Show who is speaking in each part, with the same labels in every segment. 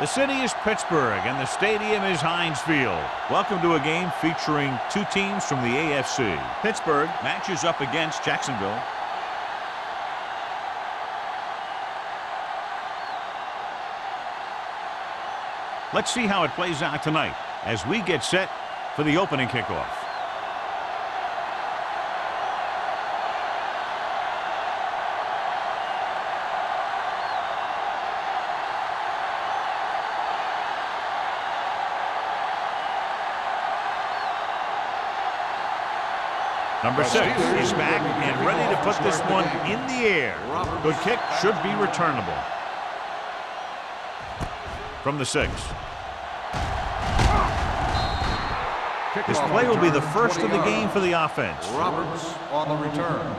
Speaker 1: The city is Pittsburgh, and the stadium is Heinz Field. Welcome to a game featuring two teams from the AFC. Pittsburgh matches up against Jacksonville. Let's see how it plays out tonight as we get set for the opening kickoff. Number 6 is back and ready to put this one in the air. Good kick, should be returnable. From the 6. This play will be the first of the game for the offense.
Speaker 2: Roberts on the return.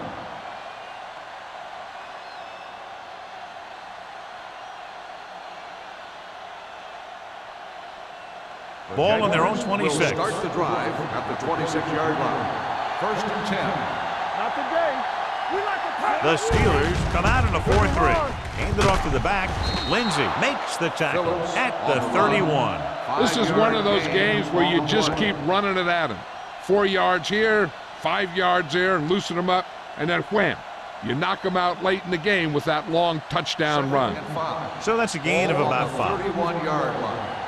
Speaker 1: Ball on their own 26.
Speaker 2: Will start the drive at the 26-yard line. First and 10.
Speaker 3: Not today. We like to
Speaker 1: The Steelers come out in a 4-3. Hand it off to the back. Lindsey makes the tackle at the 31.
Speaker 4: This is one of those games where you just keep running it at him. 4 yards here, 5 yards there, and loosen them up, and then wham. You knock them out late in the game with that long touchdown run.
Speaker 1: So that's a gain of about 5.
Speaker 2: 31-yard line.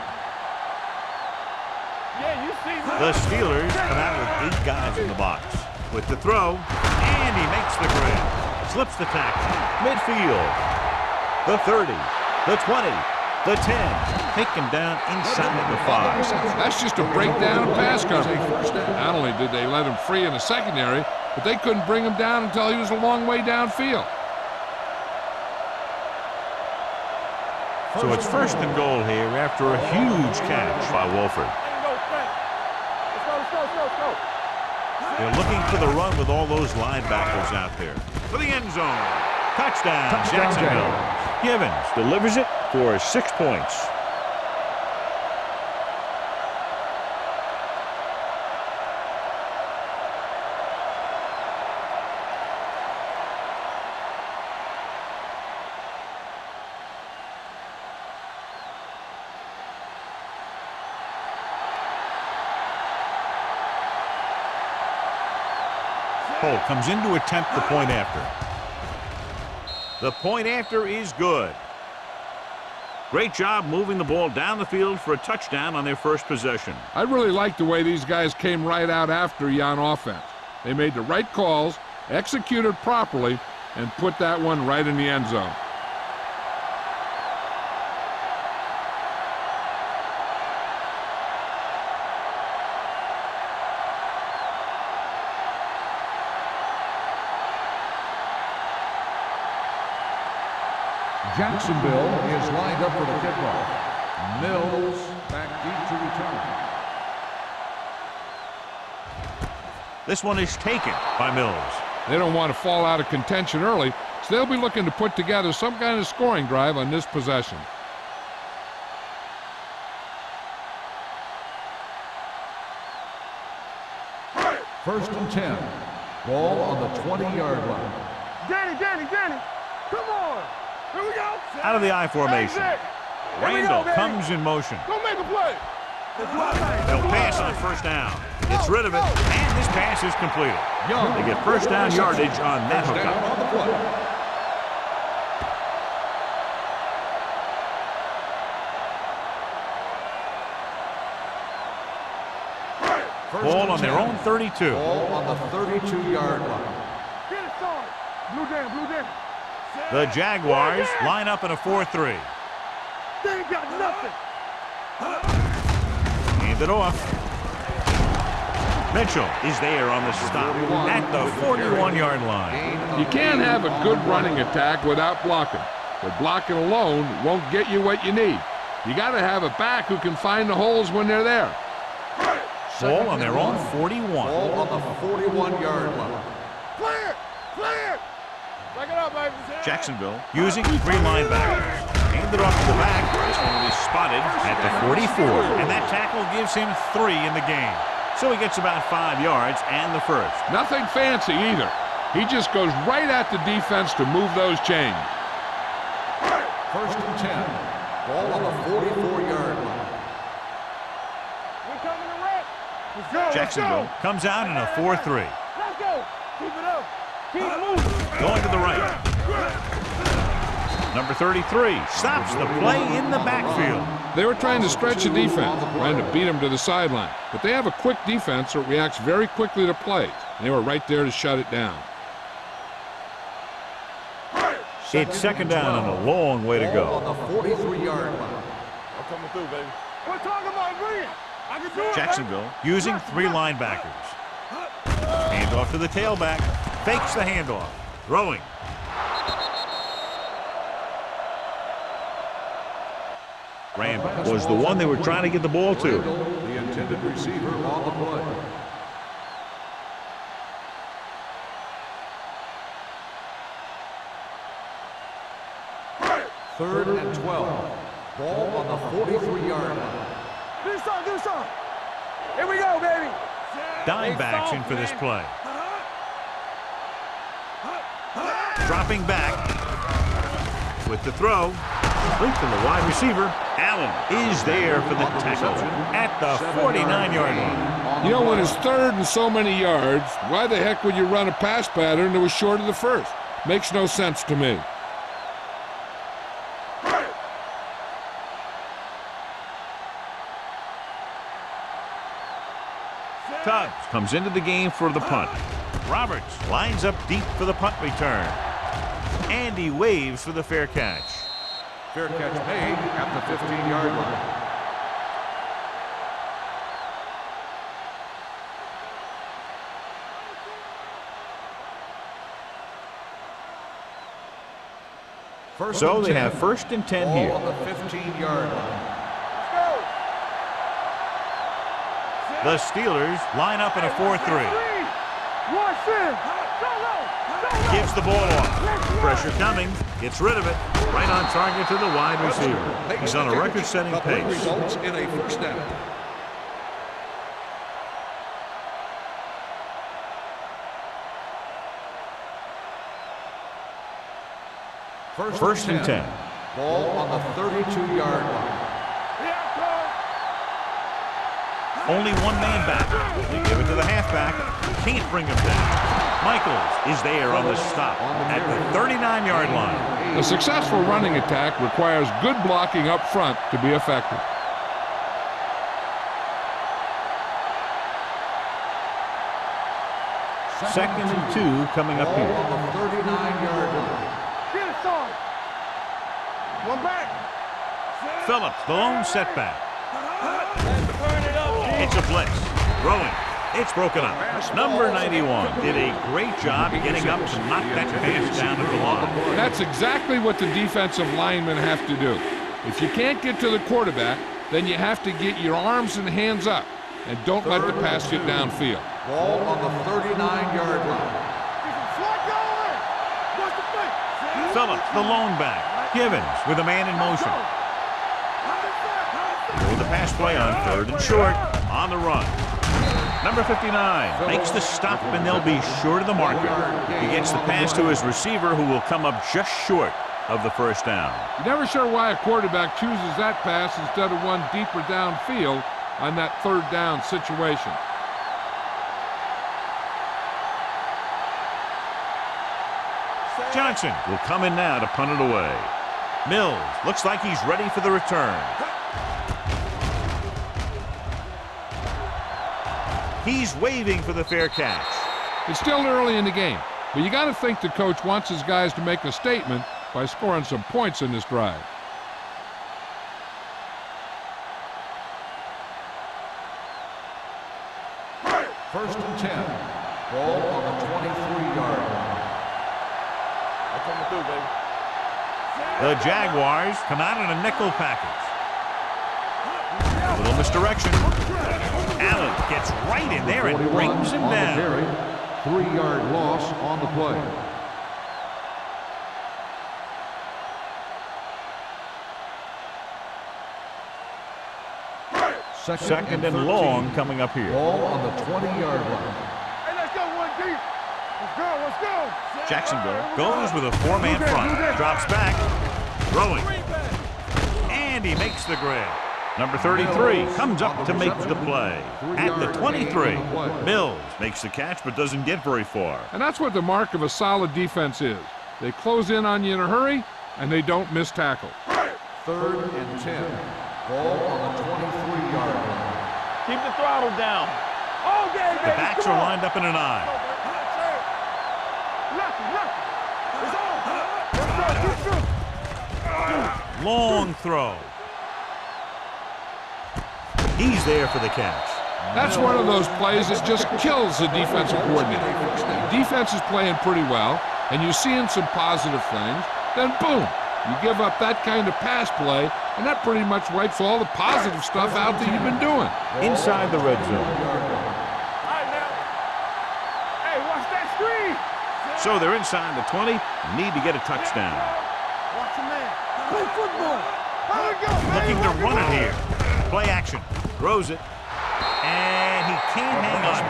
Speaker 3: Yeah, you see that.
Speaker 1: The Steelers come out with 8 guys in the box. With the throw, and he makes the grab. Slips the tackle. Midfield. The 30. The 20. The 10. Take him down inside the 5.
Speaker 4: That's just a breakdown of pass coverage. Not only did they let him free in the secondary, but they couldn't bring him down until he was a long way downfield.
Speaker 1: So it's first and goal here after a huge catch by Wolford. They're looking for the run with all those linebackers out there. For the end zone. Touchdown, Jacksonville. Givens delivers it for 6 points. Cole comes in to attempt the point after. The point after is good. Great job moving the ball down the field for a touchdown on their first possession.
Speaker 4: I really like the way these guys came right out after you on offense. They made the right calls, executed properly, and put that one right in the end zone.
Speaker 2: Jacksonville is lined up for the kickoff. Mills back deep to return.
Speaker 1: This one is taken by Mills.
Speaker 4: They don't want to fall out of contention early, so they'll be looking to put together some kind of scoring drive on this possession.
Speaker 2: First and 10. Ball on the 20-yard line.
Speaker 3: Danny, come on. Here we go.
Speaker 1: Out of the I formation. Randall comes in motion.
Speaker 3: Go make a play.
Speaker 1: They'll pass on first down. Gets rid of it, and this pass is completed. They get first down yardage on that hookup. Ball on their own 32.
Speaker 2: Ball on the 32-yard line.
Speaker 3: Get it started. Blue down.
Speaker 1: The Jaguars line up in a 4-3.
Speaker 3: They ain't got nothing.
Speaker 1: Hand it off. Mitchell is there on the stop at the 41-yard line.
Speaker 4: You can't have a good running attack without blocking, but blocking alone won't get you what you need. You got to have a back who can find the holes when they're there.
Speaker 1: Ball on their own 41.
Speaker 2: Ball on the 41-yard line.
Speaker 3: Clear. Back it up, baby.
Speaker 1: Jacksonville using 3 linebackers. Hand it off to the back. This one will be spotted at the 44. And that tackle gives him 3 in the game. So he gets about 5 yards and the first.
Speaker 4: Nothing fancy either. He just goes right at the defense to move those chains.
Speaker 2: First and 10. Ball on the 44-yard line.
Speaker 3: We're coming to wreck. Let's go.
Speaker 1: Jacksonville comes out in a 4-3.
Speaker 3: Let's go. Keep it up. Keep moving.
Speaker 1: Going to the right. Number 33 stops the play in the backfield.
Speaker 4: They were trying to stretch the defense, trying to beat them to the sideline. But they have a quick defense that reacts very quickly to plays. They were right there to shut it down.
Speaker 1: It's second down and a long way to
Speaker 2: Ball
Speaker 1: go.
Speaker 2: on the 43-yard line.
Speaker 3: I'm coming through, baby. We're talking about brilliant. I can do it.
Speaker 1: Jacksonville using 3 linebackers. Hand off to the tailback. Fakes the handoff. Throwing. Randall was the one they were trying to get the ball to.
Speaker 2: The intended receiver on the play. Third and 12. Ball on the 43-yard line.
Speaker 3: Do something. Here we go, baby.
Speaker 1: Dime backs in for this play. Dropping back with the throw. Complete to the wide receiver. Allen is there for the tackle at the 49-yard line.
Speaker 4: You know, when it's third and so many yards, why the heck would you run a pass pattern that was short of the first? Makes no sense to me.
Speaker 1: Tubbs comes into the game for the punt. Roberts lines up deep for the punt return. And he waves for the fair catch.
Speaker 2: Fair catch made at the 15-yard line.
Speaker 1: So they have first and 10
Speaker 2: Ball
Speaker 1: here.
Speaker 2: on the 15-yard line.
Speaker 1: The Steelers line up in a 4-3. Gives the ball off. Pressure coming. Gets rid of it. Right on target to the wide receiver. He's on a record-setting pace.
Speaker 2: Results in a first down.
Speaker 1: First and 10.
Speaker 2: Ball on the 32-yard line.
Speaker 1: Only one man back. They give it to the halfback. Can't bring him down. Michaels is there on the stop at the 39-yard line.
Speaker 4: A successful running attack requires good blocking up front to be effective.
Speaker 1: Second and 2 coming up
Speaker 2: Ball
Speaker 1: here.
Speaker 2: on the 39-yard line.
Speaker 3: Get it started. One back.
Speaker 1: Phillips, the lone setback. It's a blitz. Throwing. It's broken up. Number 91 did a great job getting up to knock that pass down at the line.
Speaker 4: That's exactly what the defensive linemen have to do. If you can't get to the quarterback, then you have to get your arms and hands up and don't let the pass get downfield.
Speaker 2: Ball on the 39-yard line.
Speaker 1: Phillips, the lone back. Givens with a man in motion. With the pass play on third and short. On the run. Number 59 makes the stop, and they'll be short of the marker. He gets the pass to his receiver, who will come up just short of the first down.
Speaker 4: You're never sure why a quarterback chooses that pass instead of one deeper downfield on that third down situation.
Speaker 1: Johnson will come in now to punt it away. Mills looks like he's ready for the return. He's waving for the fair catch.
Speaker 4: It's still early in the game, but you got to think the coach wants his guys to make a statement by scoring some points in this drive.
Speaker 2: First and 10. Ball on the 23-yard line.
Speaker 3: I'm coming through, baby.
Speaker 1: The Jaguars come out in a nickel package. A little misdirection. Allen gets right in there and brings him
Speaker 2: on the
Speaker 1: down.
Speaker 2: carry. 3-yard loss on the play.
Speaker 1: Second and long coming up here.
Speaker 2: Ball on the 20-yard line.
Speaker 3: Hey, let's go one deep. Let's go.
Speaker 1: Jacksonville goes with a 4-man front. Drops back. Throwing. And And he makes the grab. Number 33 comes up to make the play. At the 23, Mills makes the catch but doesn't get very far.
Speaker 4: And that's what the mark of a solid defense is. They close in on you in a hurry, and they don't miss tackle.
Speaker 2: 3rd and 10. Ball on the 23-yard line.
Speaker 3: Keep the throttle down. Okay,
Speaker 1: The backs are lined up in an eye. Long throw. He's there for the catch.
Speaker 4: That's one of those plays that just kills the defensive coordinator. The defense is playing pretty well, and you're seeing some positive things. Then boom, you give up that kind of pass play, and that pretty much wipes all the positive stuff out that you've been doing.
Speaker 1: Inside the red zone.
Speaker 3: Hey, watch that screen.
Speaker 1: So they're inside the 20. Need to get a touchdown.
Speaker 3: Watch your man. Play football. How we go, man?
Speaker 1: Looking to run it here. Play action. Throws it. And he can't hang on.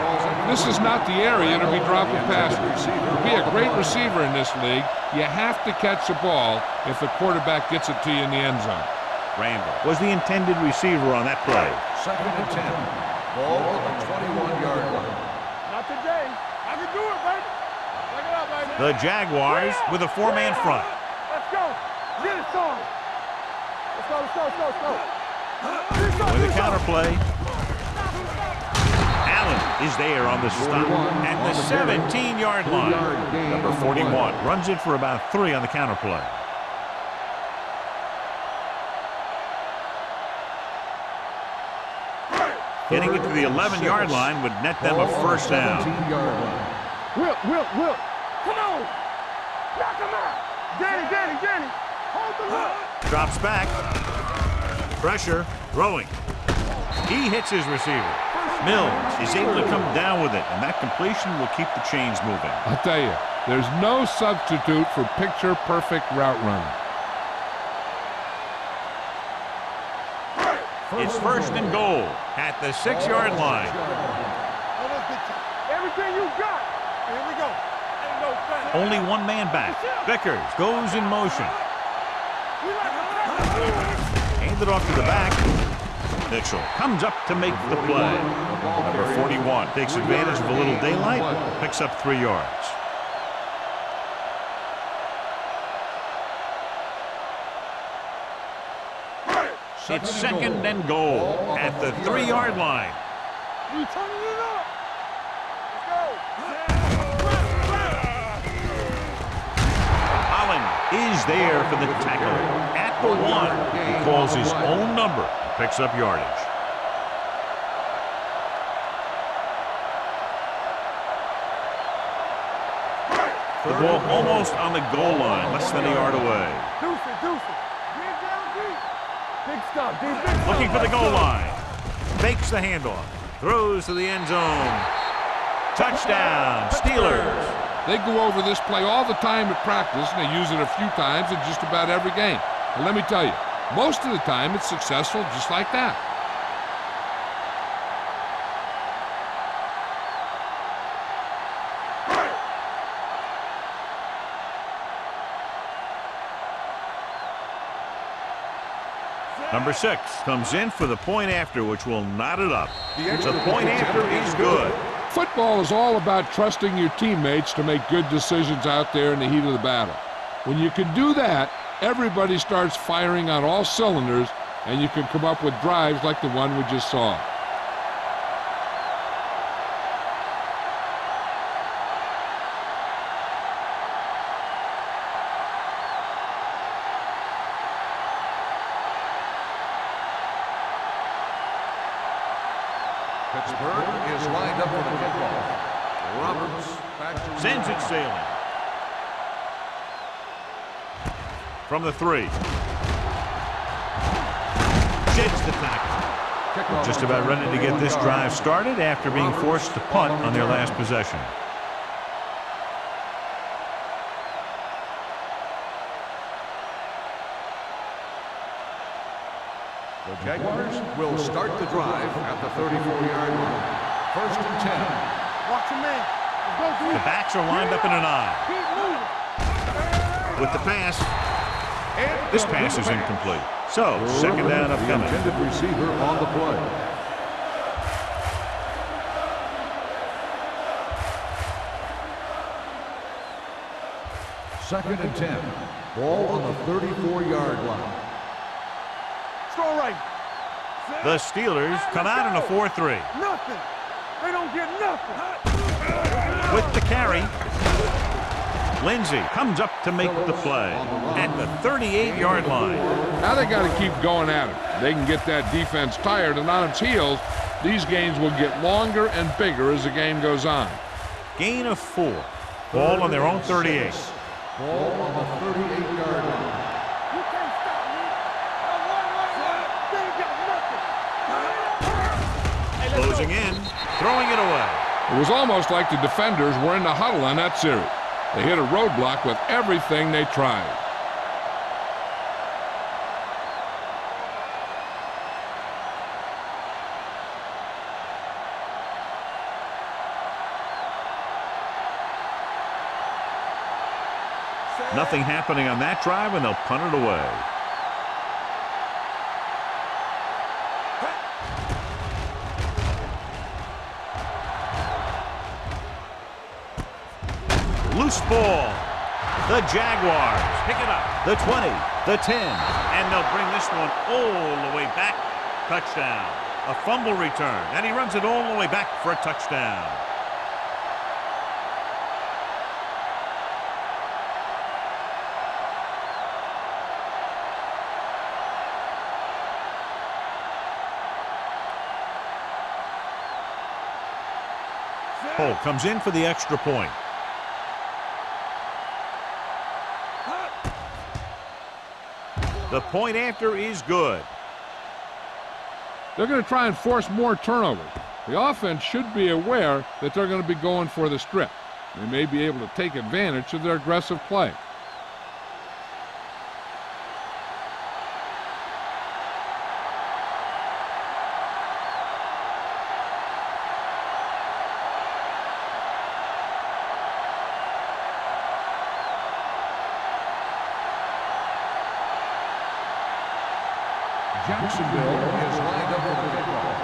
Speaker 4: This is not the area to be dropping passes. To be a great receiver in this league, you have to catch the ball if the quarterback gets it to you in the end zone.
Speaker 1: Randall was the intended receiver on that play.
Speaker 2: 2nd and 10. Ball on the 21-yard line.
Speaker 3: Not today. I can do it, baby. Check it out, baby.
Speaker 1: The Jaguars with a 4-man front.
Speaker 3: Let's go. Get it started. Let's go, let's go, let's go, let's go.
Speaker 1: With a counter play. Allen is there on the stop at the 17-yard line. Number 41 runs it for about 3 on the counter play. Getting it to the 11-yard line would net them a first down.
Speaker 3: Will. Come on. Knock him out. Danny. Hold the look.
Speaker 1: Drops back. Pressure. Throwing. He hits his receiver. Mills is able to come down with it, and that completion will keep the chains moving.
Speaker 4: I'll tell you, there's no substitute for picture-perfect route running.
Speaker 1: It's 1st and goal at the 6-yard line.
Speaker 3: Everything you got. Here we go.
Speaker 1: Only one man back. Vickers goes in motion. Handed off to the back. Mitchell comes up to make the play. Number 41 takes advantage of a little daylight, picks up 3 yards. It's 2nd and goal at the 3-yard line.
Speaker 3: You turning it up.
Speaker 1: Holland is there for the tackle. At the 1, he calls his own number, picks up yardage. The ball almost on the goal line, less than a yard away.
Speaker 3: Deuce it. Get down deep. Big stuff, D. Big stuff.
Speaker 1: Looking for the goal line. Fakes the handoff. Throws to the end zone. Touchdown, Steelers.
Speaker 4: They go over this play all the time at practice, and they use it a few times in just about every game. And let me tell you, most of the time it's successful just like that.
Speaker 1: Number 6 comes in for the point after, which will knot it up. The point after is good.
Speaker 4: Football is all about trusting your teammates to make good decisions out there in the heat of the battle. When you can do that, everybody starts firing on all cylinders, and you can come up with drives like the one we just saw.
Speaker 2: Pittsburgh is lined up for the kickoff. Roberts back to
Speaker 1: Sends it sailing. From the 3. Sheds the tackle. Just about ready to get this drive started after being forced to punt on their last possession.
Speaker 2: The Jaguars will start the drive at the 34-yard line. 1st and 10.
Speaker 3: Watch your man. Let's go,
Speaker 1: The backs are lined up in an eye.
Speaker 3: Keep moving.
Speaker 1: With the pass, this pass is incomplete. So, second down
Speaker 2: The
Speaker 1: upcoming.
Speaker 2: intended receiver on the play. Second and 10. Ball on the 34-yard line.
Speaker 3: Strong right.
Speaker 1: The Steelers come out in a 4-3.
Speaker 3: Nothing. They don't get nothing.
Speaker 1: With the carry, Lindsey comes up to make the play at the 38-yard line.
Speaker 4: Now they got to keep going at it. They can get that defense tired and on its heels. These games will get longer and bigger as the game goes on.
Speaker 1: Gain of 4. Ball on their own 38.
Speaker 2: Ball on the 38-yard line.
Speaker 3: You can't stop me. They ain't got nothing.
Speaker 1: Closing in, throwing it away.
Speaker 4: It was almost like the defenders were in the huddle on that series. They hit a roadblock with everything they tried.
Speaker 1: Nothing happening on that drive, and they'll punt it away. Loose ball. The Jaguars pick it up. The 20, the 10, and they'll bring this one all the way back. Touchdown. A fumble return, and he runs it all the way back for a touchdown. Cole comes in for the extra point. The point after is good.
Speaker 4: They're going to try and force more turnovers. The offense should be aware that they're going to be going for the strip. They may be able to take advantage of their aggressive play.
Speaker 2: Jacksonville is lined up for the kickoff.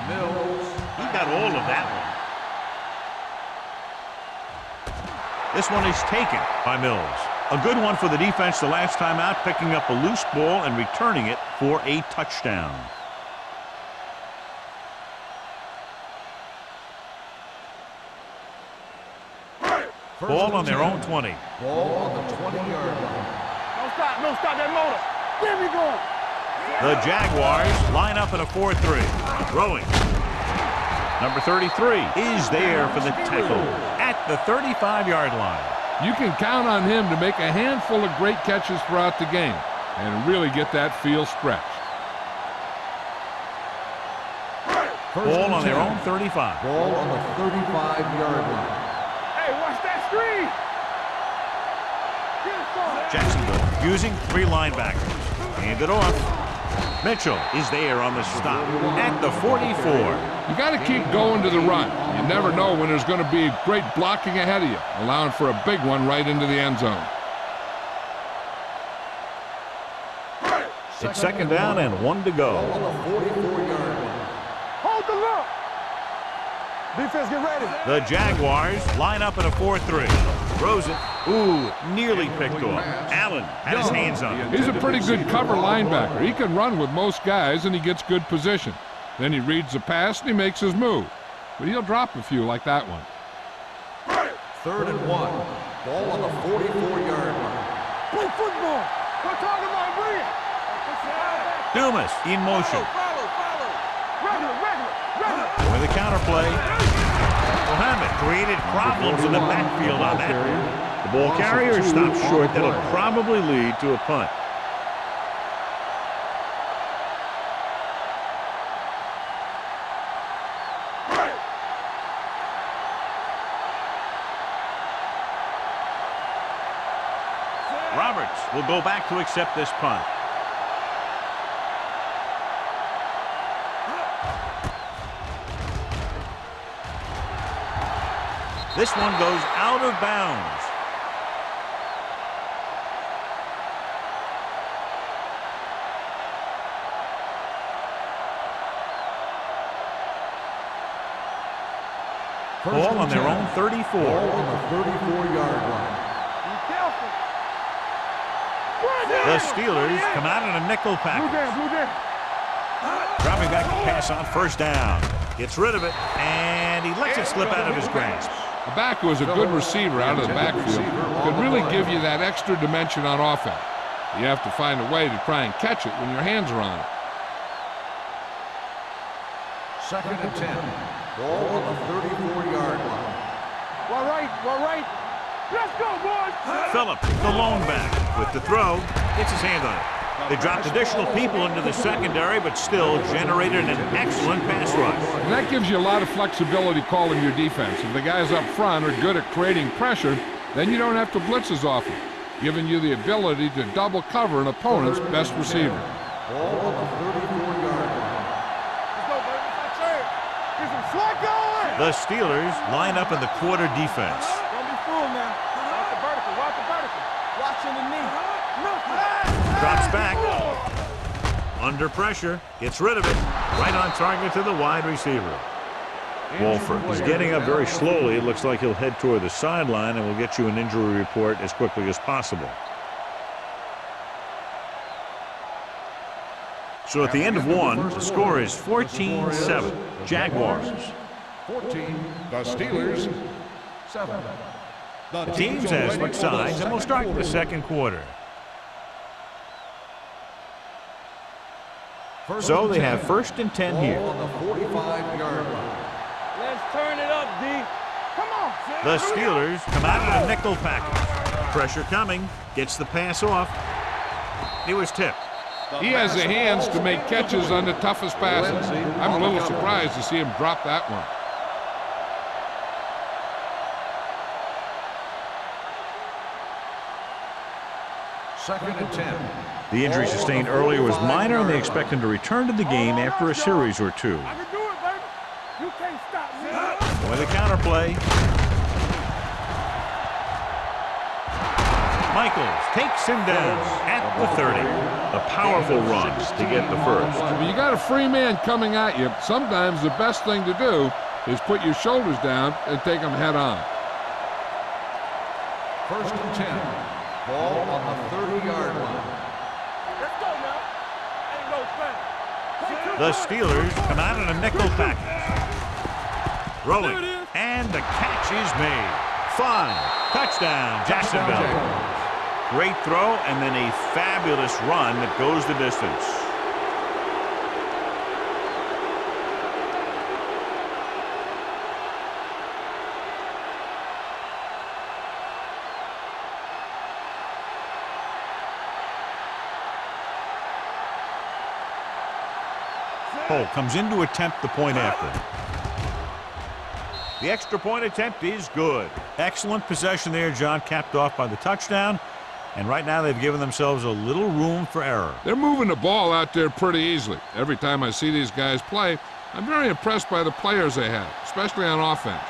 Speaker 2: Mills.
Speaker 1: He got all of that one. This one is taken by Mills. A good one for the defense the last time out, picking up a loose ball and returning it for a touchdown. Ball on their own 20.
Speaker 2: Ball on the 20-yard line.
Speaker 3: Don't stop that motor. Get me going.
Speaker 1: The Jaguars line up in a 4-3. Throwing. Number 33 is there for the tackle at the 35-yard line.
Speaker 4: You can count on him to make a handful of great catches throughout the game and really get that field stretched.
Speaker 1: Ball on their own 35.
Speaker 2: Ball on the 35-yard line.
Speaker 3: Hey, watch that screen. Get it, son.
Speaker 1: Jacksonville using 3 linebackers. Hand it off. Mitchell is there on the stop at the 44.
Speaker 4: You got to keep going to the run. You never know when there's going to be great blocking ahead of you, allowing for a big one right into the end zone.
Speaker 1: It's second down and 1 to go.
Speaker 2: Ball on the 44-yard line.
Speaker 3: Hold the look. Defense, get ready.
Speaker 1: The Jaguars line up in a 4-3. Throws it. Ooh, nearly picked off. Allen had his hands on it.
Speaker 4: He's a pretty good cover linebacker. He can run with most guys, and he gets good position. Then he reads the pass, and he makes his move. But he'll drop a few like that one.
Speaker 2: 3rd and 1. Ball on the 44-yard line.
Speaker 3: Play football. We're talking about brilliant.
Speaker 1: Dumas in motion.
Speaker 3: Regular.
Speaker 1: With a counterplay. Mohammed created problems in the backfield on that. The ball carrier stops short. That'll probably lead to a punt. Roberts will go back to accept this punt. This one goes out of bounds. Ball on their own 34.
Speaker 2: Ball on the 34-yard line.
Speaker 3: Be careful.
Speaker 1: The Steelers come out in a nickel package.
Speaker 3: Blue down.
Speaker 1: Dropping back to pass on first down. Gets rid of it, and he lets it slip out of his grasp.
Speaker 4: The back was a good receiver out of the backfield. Could really give you that extra dimension on offense. You have to find a way to try and catch it when your hands are on it.
Speaker 2: 2nd and 10. Ball on the 34-yard line.
Speaker 3: Well right. Let's go, boys.
Speaker 1: Phillips, the lone back, with the throw, gets his hand on it. They dropped additional people into the secondary, but still generated an excellent pass rush.
Speaker 4: And that gives you a lot of flexibility calling your defense. If the guys up front are good at creating pressure, then you don't have to blitz as often, giving you the ability to double cover an opponent's best receiver.
Speaker 2: Ball on the 34-yard line.
Speaker 3: Let's go, baby. It's our turn. Get some slack going.
Speaker 1: The Steelers line up in the quarter defense.
Speaker 3: Don't be fooled now. Watch the vertical. Watching the knee.
Speaker 1: Drops back. Under pressure. Gets rid of it. Right on target to the wide receiver. Wolford is getting up very slowly. It looks like he'll head toward the sideline, and we'll get you an injury report as quickly as possible. So at the end of one, the score is 14-7. Jaguars.
Speaker 2: 14. The Steelers. 7.
Speaker 1: The teams have switched sides, and we'll start the second quarter. So they have 1st and 10 here.
Speaker 2: Ball on the 45-yard line.
Speaker 3: Let's turn it up, D. Come on.
Speaker 1: The Steelers come out in a nickel package. Pressure coming. Gets the pass off. He was tipped.
Speaker 4: He has the hands to make catches on the toughest passes. I'm a little surprised to see him drop that one.
Speaker 2: Second and 10.
Speaker 1: The injury sustained earlier was minor, and they expect him to return to the game after a series or two.
Speaker 3: I can do it, baby. You can't stop me.
Speaker 1: With a counterplay. Michaels takes him down at the 30. A powerful run to get the first.
Speaker 4: When you got a free man coming at you, sometimes the best thing to do is put your shoulders down and take them head on.
Speaker 2: 1st and 10. Ball on the 30-yard line.
Speaker 3: Let's go now. Ain't no thing.
Speaker 1: The Steelers come out in a nickel package. Rolling, and the catch is made. 5. Touchdown, Jacksonville. Great throw, and then a fabulous run that goes the distance. Cole comes in to attempt the point after. The extra point attempt is good. Excellent possession there, John, capped off by the touchdown. And right now they've given themselves a little room for error.
Speaker 4: They're moving the ball out there pretty easily. Every time I see these guys play, I'm very impressed by the players they have, especially on offense.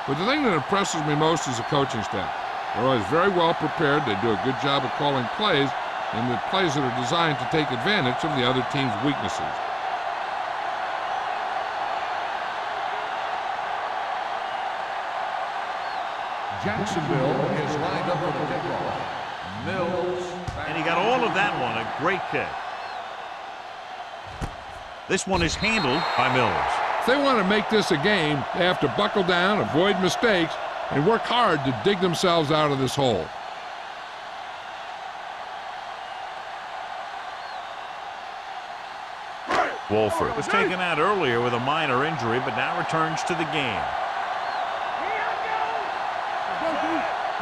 Speaker 4: But the thing that impresses me most is the coaching staff. They're always very well prepared. They do a good job of calling plays, and the plays that are designed to take advantage of the other team's weaknesses.
Speaker 2: Jacksonville is lined up for the kickoff. Mills.
Speaker 1: And he got all of that one. A great kick. This one is handled by Mills.
Speaker 4: If they want to make this a game, they have to buckle down, avoid mistakes, and work hard to dig themselves out of this hole.
Speaker 1: Wolford was taken out earlier with a minor injury, but now returns to the game.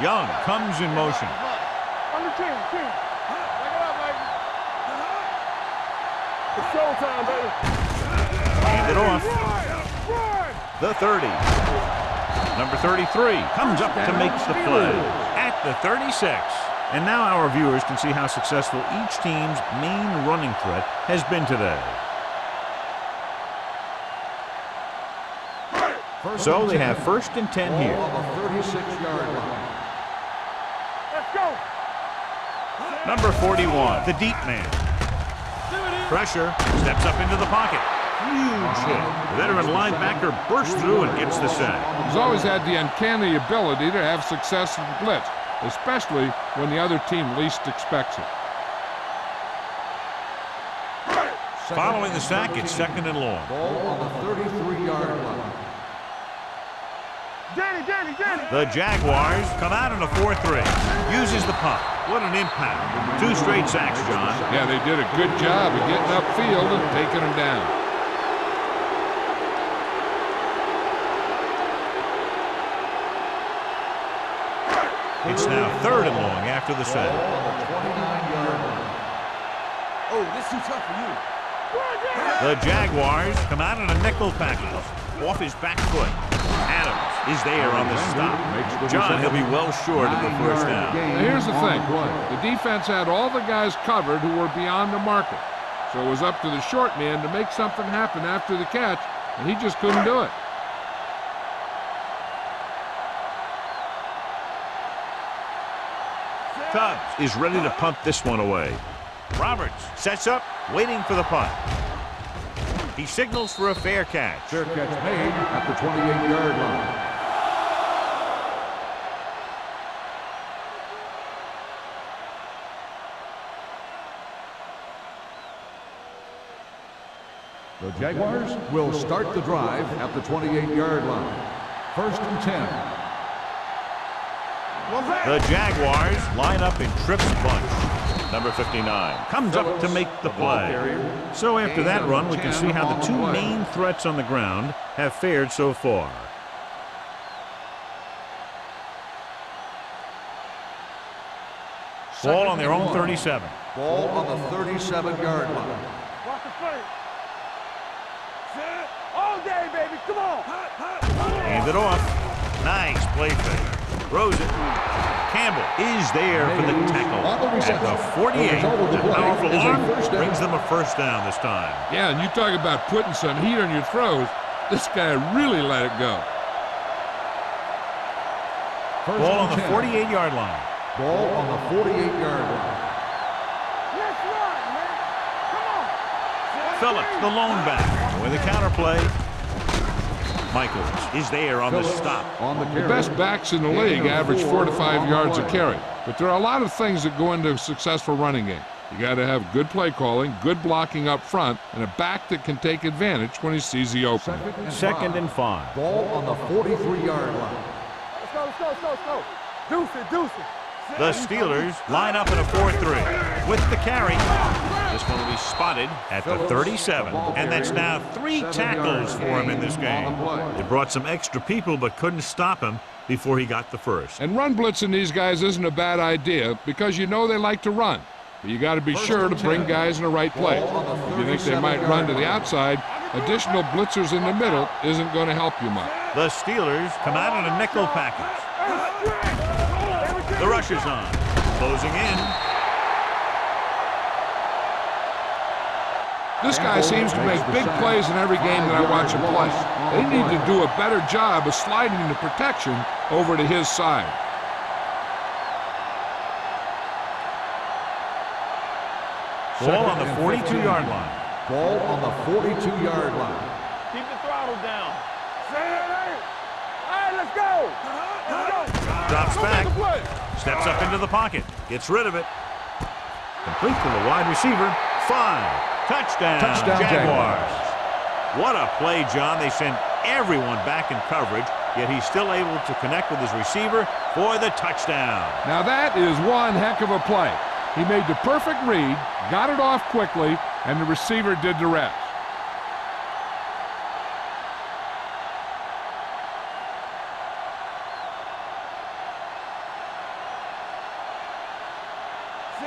Speaker 1: Young comes in motion.
Speaker 3: Under 10. Take it up, baby. It's showtime, baby.
Speaker 1: Hand it off.
Speaker 3: Run.
Speaker 1: The 30. Number 33 comes up to make the play at the 36. And now our viewers can see how successful each team's main running threat has been today. So they have 1st and 10 here.
Speaker 2: On the 36-yard line.
Speaker 3: Let's go.
Speaker 1: Number 41, the deep man. Pressure, steps up into the pocket. Huge hit. The veteran linebacker bursts through and gets the sack.
Speaker 4: He's always had the uncanny ability to have success in the blitz, especially when the other team least expects it.
Speaker 1: Following the sack, it's second and long.
Speaker 2: Ball on the 33-yard line.
Speaker 1: The Jaguars come out in a 4-3. Uses the punt. What an impact. 2 straight sacks, John.
Speaker 4: Yeah, they did a good job of getting upfield and taking him down.
Speaker 1: It's now third and long after the sack.
Speaker 2: On the 29-yard line.
Speaker 3: Oh, this too tough for you.
Speaker 1: The Jaguars come out in a nickel package. Off his back foot. Adams is there on the stop. John, he'll be well short of the first down.
Speaker 4: Now here's the thing. The defense had all the guys covered who were beyond the marker. So it was up to the short man to make something happen after the catch, and he just couldn't do it.
Speaker 1: Tubbs is ready to punt this one away. Roberts sets up, waiting for the punt. He signals for a fair catch.
Speaker 2: Fair catch made at the 28-yard line. The Jaguars will start the drive at the 28-yard line. First and 10.
Speaker 1: The Jaguars line up in trips bunch. Number 59 comes up to make the play. So after that run, we can see how the 2 main threats on the ground have fared so far. Ball on their own 37.
Speaker 2: Ball on the 37-yard line.
Speaker 3: Watch the play. All day, baby. Come on.
Speaker 1: Hand it off. Nice play fake. Throws it. Campbell is there for the tackle. At the 48, the powerful arm brings them a first down this time.
Speaker 4: Yeah, and you talk about putting some heat on your throws. This guy really let it go.
Speaker 1: Ball on the 48-yard line.
Speaker 2: Ball on the 48-yard line.
Speaker 3: Let's run, man. Come on.
Speaker 1: Phillips, the lone back, with a counter play. Michaels is there on the stop.
Speaker 2: On the
Speaker 4: The best backs in the league average 4 to 5 yards a carry. But there are a lot of things that go into a successful running game. You got to have good play calling, good blocking up front, and a back that can take advantage when he sees the opening.
Speaker 1: Second and 5.
Speaker 2: Ball on the 43-yard line.
Speaker 3: Let's go. Deuce it.
Speaker 1: The Steelers line up in a 4-3 with the carry. This one will be spotted at the 37, and that's now 3 tackles for him in this game. They brought some extra people but couldn't stop him before he got the first.
Speaker 4: And run blitzing these guys isn't a bad idea because you know they like to run. But you got to be sure to bring guys in the right place. If you think they might run to the outside, additional blitzers in the middle isn't going to help you much.
Speaker 1: The Steelers come out in a nickel package. The rush is on. Closing in.
Speaker 4: This guy seems to make big plays in every game that I watch him play. They need to do a better job of sliding into protection over to his side.
Speaker 1: Ball on the 42-yard line.
Speaker 2: Ball on the 42-yard line.
Speaker 3: Keep the throttle down. All right, let's go.
Speaker 1: Drops back. Steps up into the pocket. Gets rid of it. Complete to the wide receiver. 5. Touchdown, Jaguars. What a play, John. They sent everyone back in coverage, yet he's still able to connect with his receiver for the touchdown.
Speaker 4: Now that is one heck of a play. He made the perfect read, got it off quickly, and the receiver did the rest.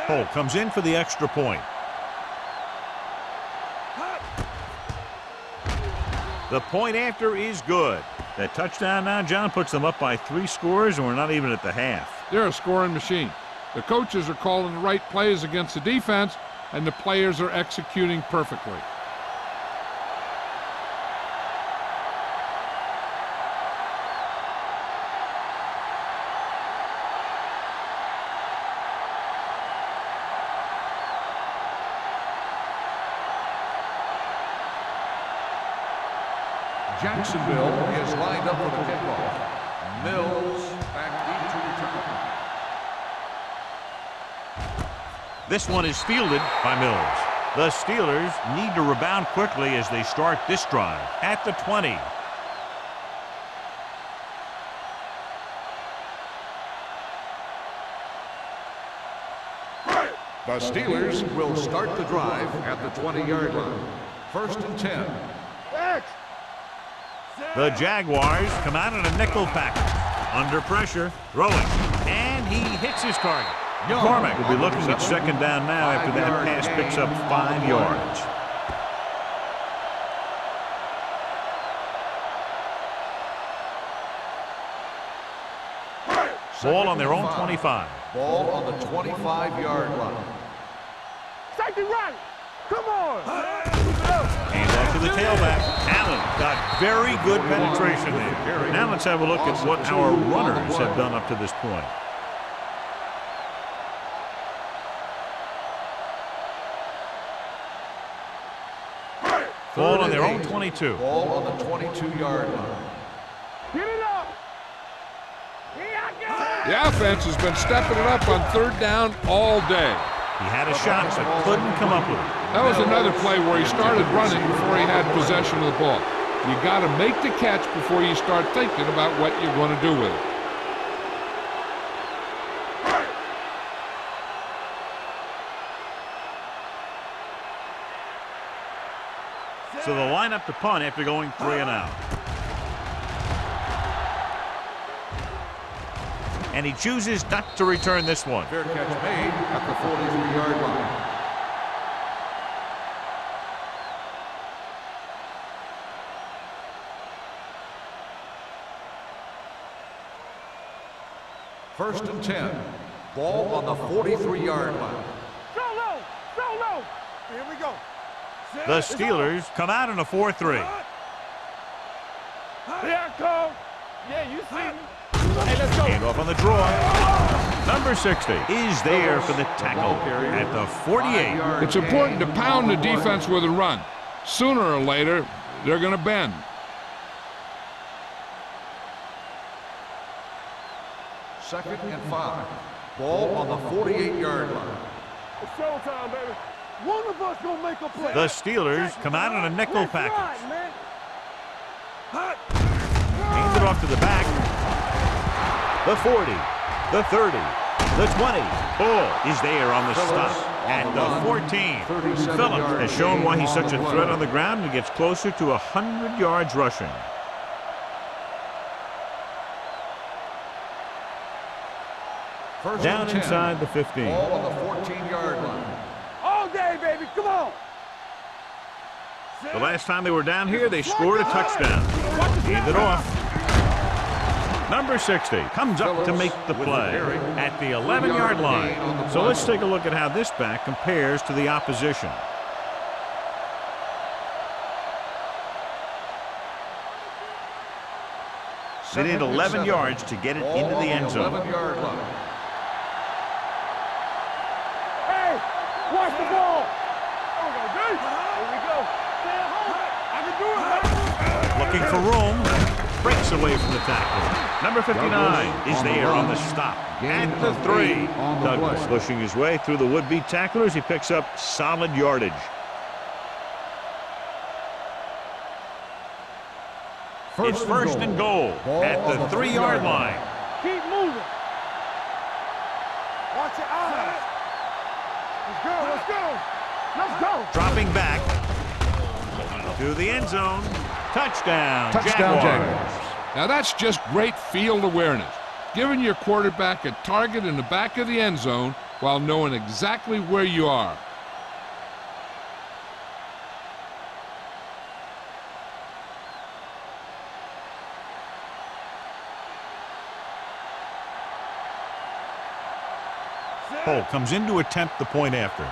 Speaker 1: Cole comes in for the extra point. The point after is good. That touchdown now, John, puts them up by 3 scores, and we're not even at the half.
Speaker 4: They're a scoring machine. The coaches are calling the right plays against the defense, and the players are executing perfectly.
Speaker 2: Jacksonville is lined up for the kickoff. Mills back deep to return.
Speaker 1: This one is fielded by Mills. The Steelers need to rebound quickly as they start this drive at the 20.
Speaker 2: The Steelers will start the drive at the 20-yard line. 1st and 10.
Speaker 1: The Jaguars come out in a nickel package. Under pressure, throwing, and he hits his target. McCormick will be looking at second down now after that pass picks up 5 yards. Ball on their own 25.
Speaker 2: Ball on the 25-yard line.
Speaker 3: Safety right. Come on.
Speaker 1: Hands off to the tailback. Allen got very good penetration there. Now let's have a look at what our runners have done up to this point. Ball on their own 22.
Speaker 2: Ball on the 22-yard line.
Speaker 3: Get it up.
Speaker 4: The offense has been stepping it up on 3rd down all day.
Speaker 1: He had a shot, but couldn't come up with it.
Speaker 4: That was another play where he started running before he had possession of the ball. You got to make the catch before you start thinking about what you're going to do with it.
Speaker 1: So they'll line up to punt after going 3 and out. And he chooses not to return this one.
Speaker 2: Fair catch made at the 43-yard line. First and 10. Ball on the 43-yard line.
Speaker 3: Go low. Go low. Here we go.
Speaker 1: The Steelers come out in a 4-3.
Speaker 3: Here I come. Yeah, you see me. Hey, let's go.
Speaker 1: Hand off on the draw. Number 60 is there for the tackle at the 48.
Speaker 4: It's important to pound the defense with a run. Sooner or later, they're going to bend.
Speaker 2: Second and 5. Ball on the 48-yard line.
Speaker 3: It's showtime, baby. One of us gonna make a play.
Speaker 1: The Steelers come out in a nickel package. Hands it off to the back. The 40, the 30, the 20. Ball is there on the stop at the 14. Phillips has shown why he's such a threat on the ground and gets closer to 100 yards rushing. Down inside the 15.
Speaker 2: Ball on the 14-yard line.
Speaker 3: All day, baby. Come on.
Speaker 1: The last time they were down here, they scored a touchdown. Hand it off. Number 60 comes up to make the play at the 11-yard line. So let's take a look at how this back compares to the opposition. They did 11 yards to get it into the end zone.
Speaker 2: 11-yard line.
Speaker 3: Hey, watch the ball. Here we go. I can do it.
Speaker 1: Looking for room. Breaks away from the tackle. Number 59 is there on the stop at the 3. Douglas pushing his way through the would-be tacklers. He picks up solid yardage. It's first and goal at the 3-yard line.
Speaker 3: Keep moving. Watch your eyes. Let's go, let's go. Let's go.
Speaker 1: Dropping back to the end zone. Touchdown,
Speaker 2: Touchdown,
Speaker 1: Jaguars.
Speaker 4: Now that's just great field awareness, giving your quarterback a target in the back of the end zone while knowing exactly where you are.
Speaker 1: Cole comes in to attempt the point after.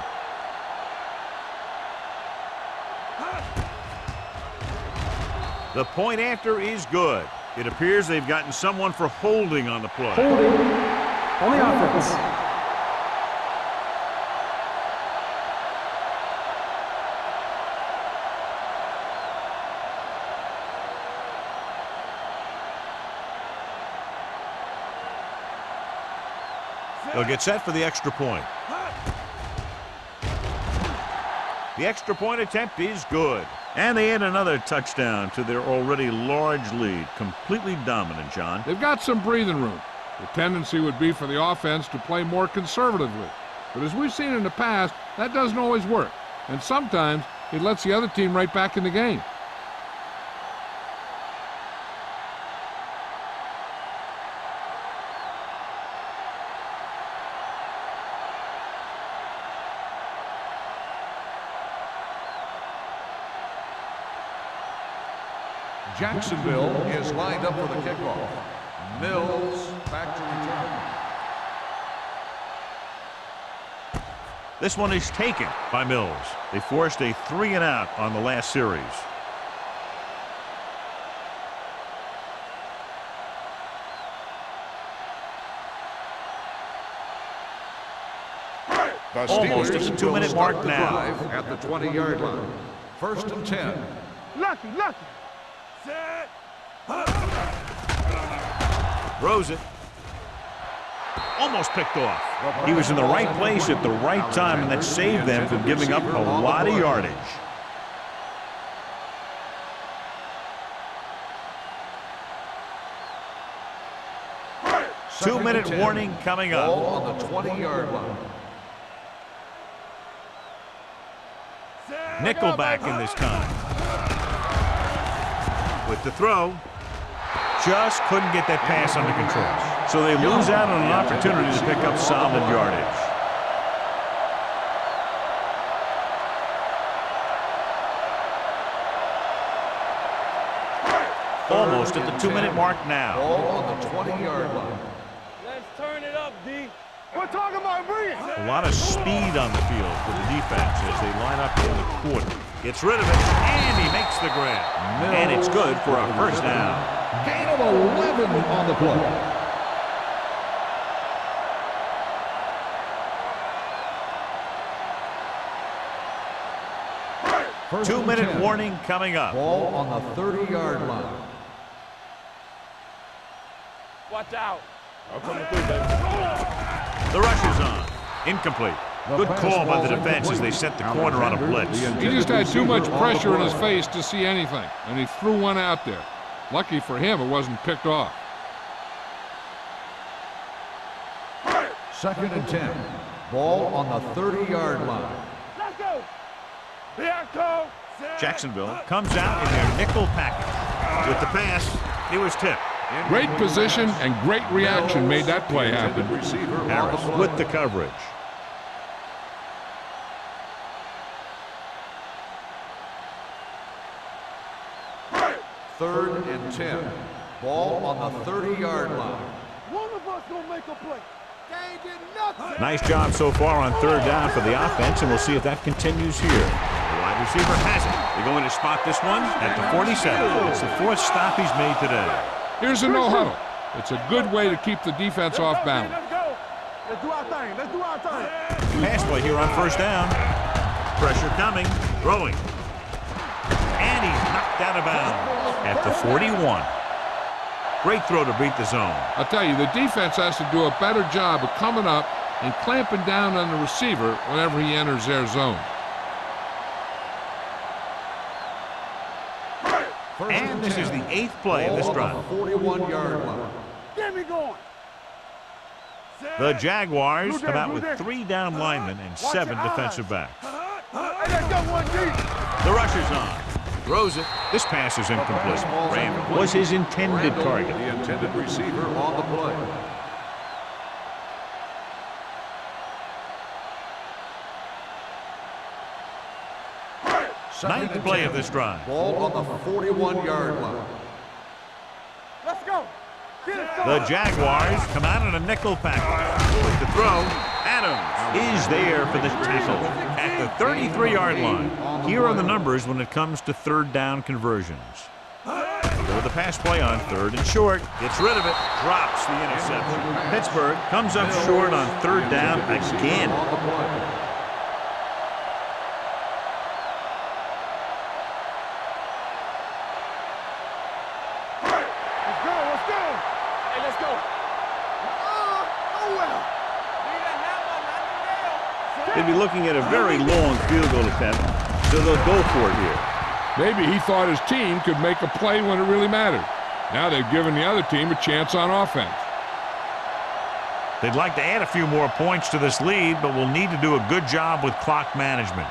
Speaker 1: The point after is good. It appears they've gotten someone for holding on the play.
Speaker 5: Holding on the offense.
Speaker 1: They'll get set for the extra point. The extra point attempt is good. And they add another touchdown to their already large lead. Completely dominant, John.
Speaker 4: They've got some breathing room. The tendency would be for the offense to play more conservatively. But as we've seen in the past, that doesn't always work. And sometimes it lets the other team right back in the game.
Speaker 2: Jacksonville is lined up for the kickoff. Mills back to return.
Speaker 1: This one is taken by Mills. They forced a 3-and-out on the last series. Almost at the 2-minute mark now.
Speaker 2: At the 20-yard line. 1st and 10.
Speaker 3: Lucky.
Speaker 1: Throws it. Almost picked off. He was in the right place at the right time, and that saved them from giving up a lot of yardage. Two-minute warning coming up.
Speaker 2: Ball on the 20-yard line.
Speaker 1: Nickelback in this time. With the throw. Just couldn't get that pass under control. So they lose out on an opportunity to pick up solid yardage. Almost at the 2-minute mark now.
Speaker 2: Ball on the 20-yard line.
Speaker 3: Let's turn it up, D. We're talking about breathe.
Speaker 1: A lot of speed on the field for the defense as they line up in the quarter. Gets rid of it, and he makes the grab. And it's good for a first down.
Speaker 2: Gain of 11 on the play.
Speaker 1: Two-minute warning coming up.
Speaker 2: Ball on the 30-yard line.
Speaker 3: Watch out.
Speaker 1: The rush is on. Incomplete. Good call by the defense as they set the corner on a blitz.
Speaker 4: He just had too much pressure in his face to see anything, and he threw one out there. Lucky for him, it wasn't picked off.
Speaker 2: 2nd and 10. Ball on the 30-yard line.
Speaker 3: Let's go. Bianco.
Speaker 1: Jacksonville comes out in their nickel package. With the pass, it was tipped.
Speaker 4: Great position and great reaction made that play happen.
Speaker 1: Harris with the coverage.
Speaker 2: Third and 10. Ball on the 30-yard line.
Speaker 3: One of us gonna make a play. They did nothing.
Speaker 1: Nice job so far on third down for the offense, and we'll see if that continues here. The wide receiver has it. They're going to spot this one at the 47. It's the 4th stop he's made today.
Speaker 4: Here's a no-huddle. It's a good way to keep the defense off balance.
Speaker 3: Let's go. Let's do our thing. Let's do our thing.
Speaker 1: Pass play here on first down. Pressure coming. Throwing. And he's knocked out of bounds at the 41. Great throw to beat the zone.
Speaker 4: I'll tell you, the defense has to do a better job of coming up and clamping down on the receiver whenever he enters their zone.
Speaker 1: And this is the 8th play of this drive.
Speaker 2: 41-yard line.
Speaker 3: Get me going.
Speaker 1: The Jaguars come out with 3 down linemen and 7 defensive backs.
Speaker 3: Hey, let's go, 1G.
Speaker 1: The rusher's on. Throws it. This pass is incomplete. Randall was his intended target.
Speaker 2: The intended receiver on the play.
Speaker 1: Ninth play of this drive.
Speaker 2: Ball on the 41-yard line.
Speaker 3: Let's go.
Speaker 1: The Jaguars come out in a nickel package. With the throw, Adams is there for the tackle at the 33-yard line. Here are the numbers when it comes to third down conversions. For the pass play on 3rd and short, gets rid of it, drops the interception. Pittsburgh comes up short on 3rd down again. looking at a very long field goal attempt, so they'll go for it here.
Speaker 4: Maybe he thought his team could make a play when it really mattered. Now they've given the other team a chance on offense.
Speaker 1: They'd like to add a few more points to this lead, but will need to do a good job with clock management.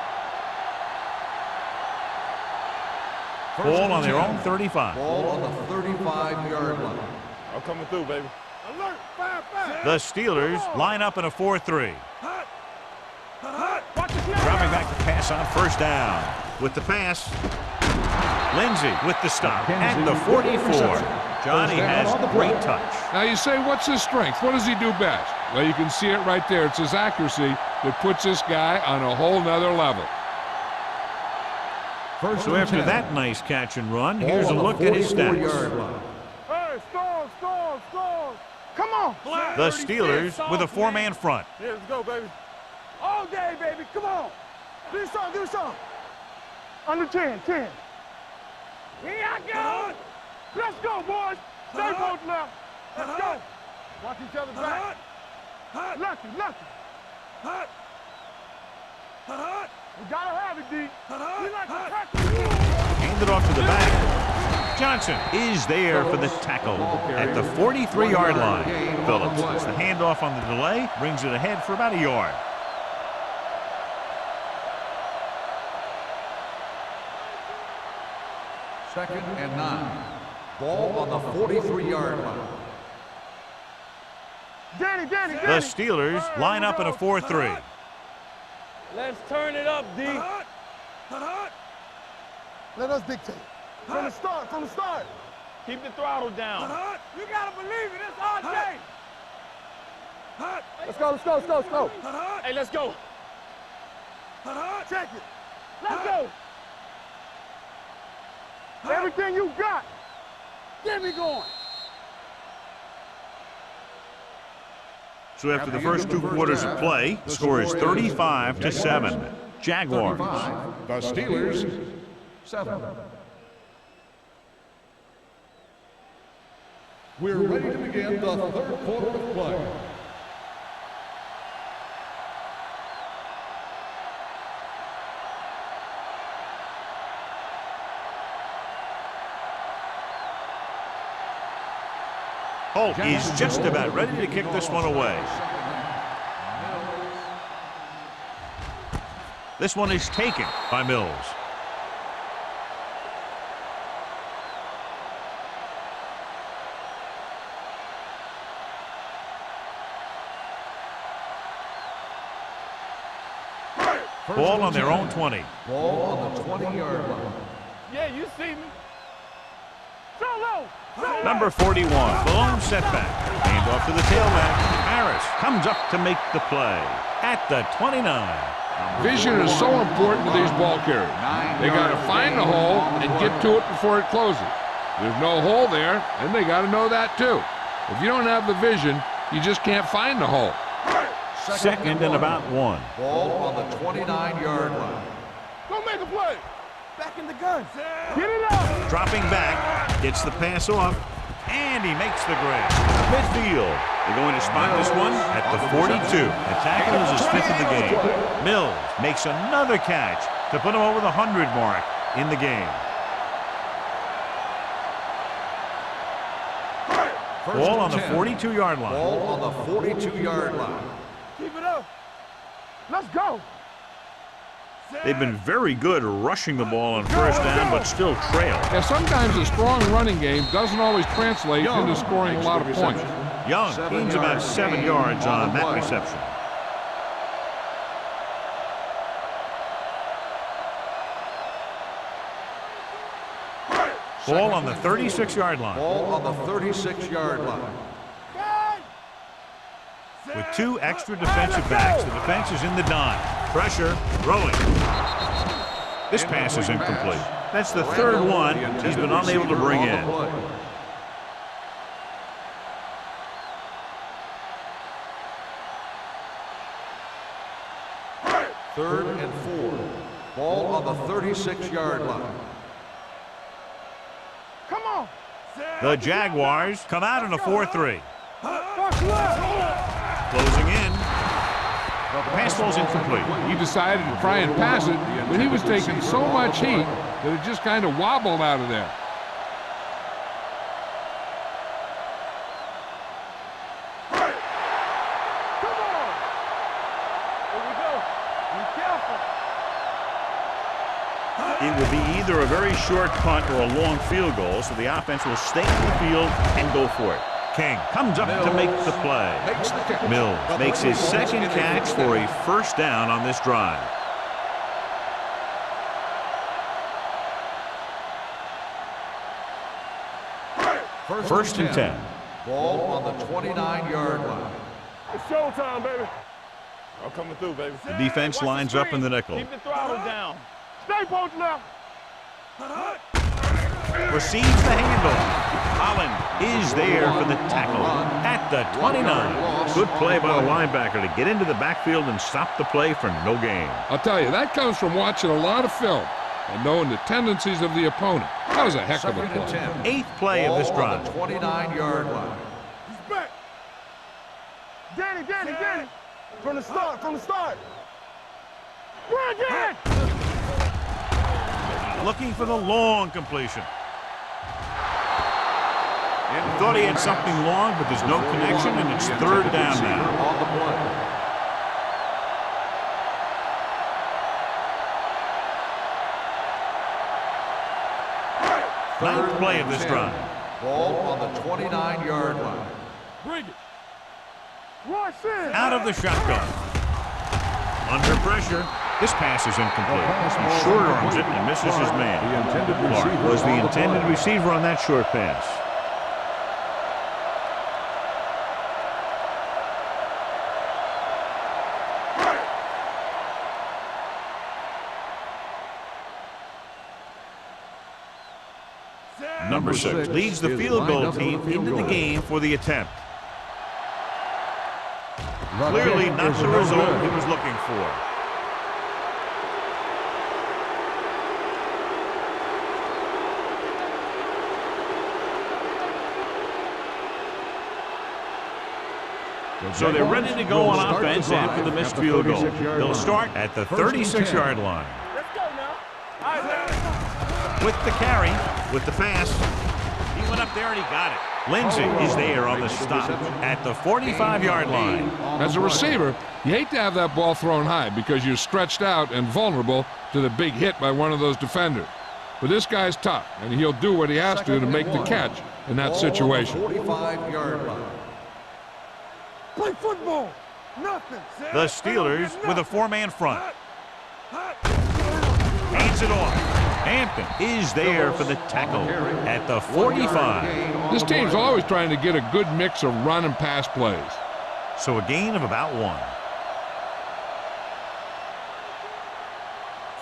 Speaker 1: Ball on their own 35.
Speaker 2: Ball on the 35-yard line.
Speaker 3: I'm coming through, baby. Alert! Fire, fire!
Speaker 1: The Steelers line up in a 4-3.
Speaker 3: Watch the snap!
Speaker 1: Dropping back to pass on first down. With the pass, Lindsey with the stop at the 44. Johnny has great touch.
Speaker 4: Now you say, what's his strength? What does he do best? Well, you can see it right there. It's his accuracy that puts this guy on a whole nother level.
Speaker 1: So after that nice catch and run, here's a look at his stats.
Speaker 3: Hey, storm! Come on!
Speaker 1: The Steelers with a four-man front.
Speaker 3: Yeah, let's go, baby. All day, baby. Come on. Do something. Under 10. Here I go. Let's go, boys. Stay both left. Let's go. Watch each other back. Lucky. We gotta have it, D. We like to practice.
Speaker 1: Hand it off to the back. Johnson is there for the tackle at the 43-yard line. Phillips gets the handoff on the delay, brings it ahead for about a yard.
Speaker 2: Second and 9. Ball on the 43-yard line.
Speaker 3: Danny.
Speaker 1: The Steelers line up in a 4-3.
Speaker 3: Let's turn it up, D. Let us dictate. From the start. Keep the throttle down. You gotta believe it. It's all day. Let's go. Hey, let's go. Check it. Let's go. Everything you got. Get me going.
Speaker 1: So after the first two quarters of play, the score is 35-7. Jaguars.
Speaker 2: The Steelers, 7. We're ready to begin the third quarter of play.
Speaker 1: Holt is just about ready to kick this one away. This one is taken by Mills. Ball on their own 20.
Speaker 2: Ball on the 20-yard line.
Speaker 3: Yeah, you see me. Solo.
Speaker 1: Number 41, the lone setback. Hand off to the tailback. Harris comes up to make the play at the 29.
Speaker 4: Vision is so important to these ball carriers. They got to find the hole and get to it before it closes. There's no hole there, and they got to know that too. If you don't have the vision, you just can't find the hole.
Speaker 1: Second and about 1.
Speaker 2: Ball on the 29-yard line.
Speaker 3: Go make a play. Back in the gun. Get it up.
Speaker 1: Dropping back, gets the pass off, and he makes the grab. Midfield. They're going to spot this one at the 42. The tackle is his 5th of the game. Mills makes another catch to put him over the 100 mark in the game. Ball on the 42-yard line.
Speaker 2: Ball on the 42-yard line.
Speaker 3: Keep it up. Let's go.
Speaker 1: They've been very good rushing the ball on first down, but still trail.
Speaker 4: Yeah, sometimes a strong running game doesn't always translate into scoring a lot of points.
Speaker 1: Young gains about 7 yards on that reception. Ball on the 36-yard line.
Speaker 2: Ball on the 36-yard line.
Speaker 1: With 2 extra defensive backs, the defense is in the dime. Pressure, throwing. This pass is incomplete. That's the 3rd one he's been unable to bring in.
Speaker 2: Third and 4. Ball on the 36-yard line.
Speaker 3: Come on.
Speaker 1: The Jaguars come out in a 4-3. Closing in. The pass ball's incomplete.
Speaker 4: He decided to try and pass it, but he was taking so much heat that it just kind of wobbled out of there.
Speaker 3: Come on. Here we go. Be careful.
Speaker 1: It would be either a very short punt or a long field goal, so the offense will stay in the field and go for it. King comes up to make the play. Mills makes his second catch for a first down on this drive. First and 10.
Speaker 2: Ball on the 29-yard line.
Speaker 3: It's showtime, baby. I'm coming through, baby.
Speaker 1: The defense lines up in the nickel.
Speaker 3: Keep the throttle down. Stay posted up.
Speaker 1: Receives the handoff. Holland is there for the tackle at the 29. Good play by the linebacker to get into the backfield and stop the play for no gain.
Speaker 4: I'll tell you, that comes from watching a lot of film and knowing the tendencies of the opponent. That was a heck of a play.
Speaker 1: Eighth play of this drive.
Speaker 2: 29-yard line.
Speaker 3: He's back. Danny. From the start. Bring it!
Speaker 1: Looking for the long completion. Thought he had something long, but there's no connection, and it's third down now.
Speaker 2: On the play.
Speaker 1: Ninth play of this drive.
Speaker 2: Ball on the 29-yard line.
Speaker 3: Bring it. Rush in.
Speaker 1: Out of the shotgun. Under pressure. This pass is incomplete. He short arms it and misses his man. Clark was the intended receiver on that short pass. Number 6 leads the field goal team into the game for the attempt. Clearly not the result he was looking for. So they're ready to go on offense after the missed field goal. They'll start at the 36-yard line.
Speaker 3: Let's go now. All right, now.
Speaker 1: With the carry, with the pass. He went up there and he got it. Lindsey is there on the stop at the 45-yard line.
Speaker 4: As a receiver, you hate to have that ball thrown high because you're stretched out and vulnerable to the big hit by one of those defenders. But this guy's tough, and he'll do what he has to make the catch in that situation.
Speaker 2: 45-yard line.
Speaker 3: Play football. Nothing.
Speaker 1: The Steelers with a four-man front. Hands it off. Hampton is there for the tackle at the 45.
Speaker 4: This team's always trying to get a good mix of run and pass plays.
Speaker 1: So a gain of about 1.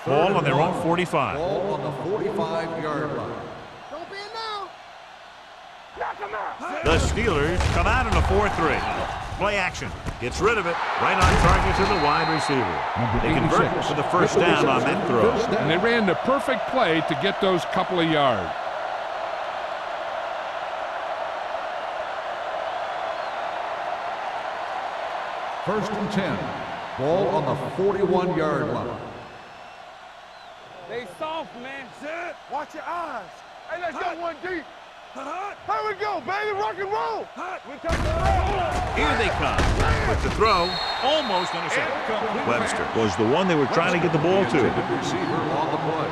Speaker 1: Ball on their own 45.
Speaker 2: Ball on the 45-yard line.
Speaker 3: Don't be now. Knock him out.
Speaker 1: The Steelers come out in a 4-3. Play action. Gets rid of it. Right on target to the wide receiver. They convert for the first down on that throw.
Speaker 4: And they ran the perfect play to get those couple of yards.
Speaker 2: First and 10. Ball on the 41-yard line.
Speaker 3: They soft, man. Sit. Watch your eyes. Hey, let's go one deep. Here we go, baby. Rock and roll. We take the roll.
Speaker 1: Here they come. With the throw, almost intercepted. Webster was the one they were trying to get the ball to.
Speaker 2: Receiver on the play.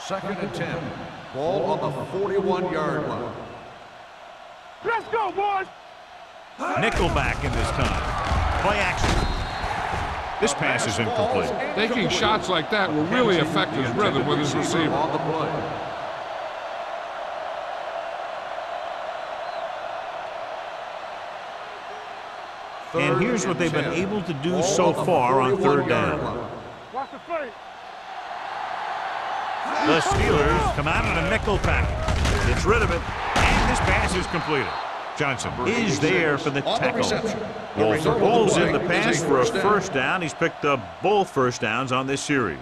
Speaker 2: Second and 10. Ball on the 41-yard line.
Speaker 3: Let's go, boys.
Speaker 1: Nickelback in this time. Play action. This pass is incomplete.
Speaker 4: Taking shots like that will really affect his rhythm with his receiver.
Speaker 2: On the play.
Speaker 1: And here's what they've been able to do so far on third down.
Speaker 3: Watch the fake.
Speaker 1: The Steelers come out in a nickel package. Gets rid of it, and this pass is completed. Johnson is there for the tackle. Walter pulls in the pass for a first down. He's picked up both first downs on this series.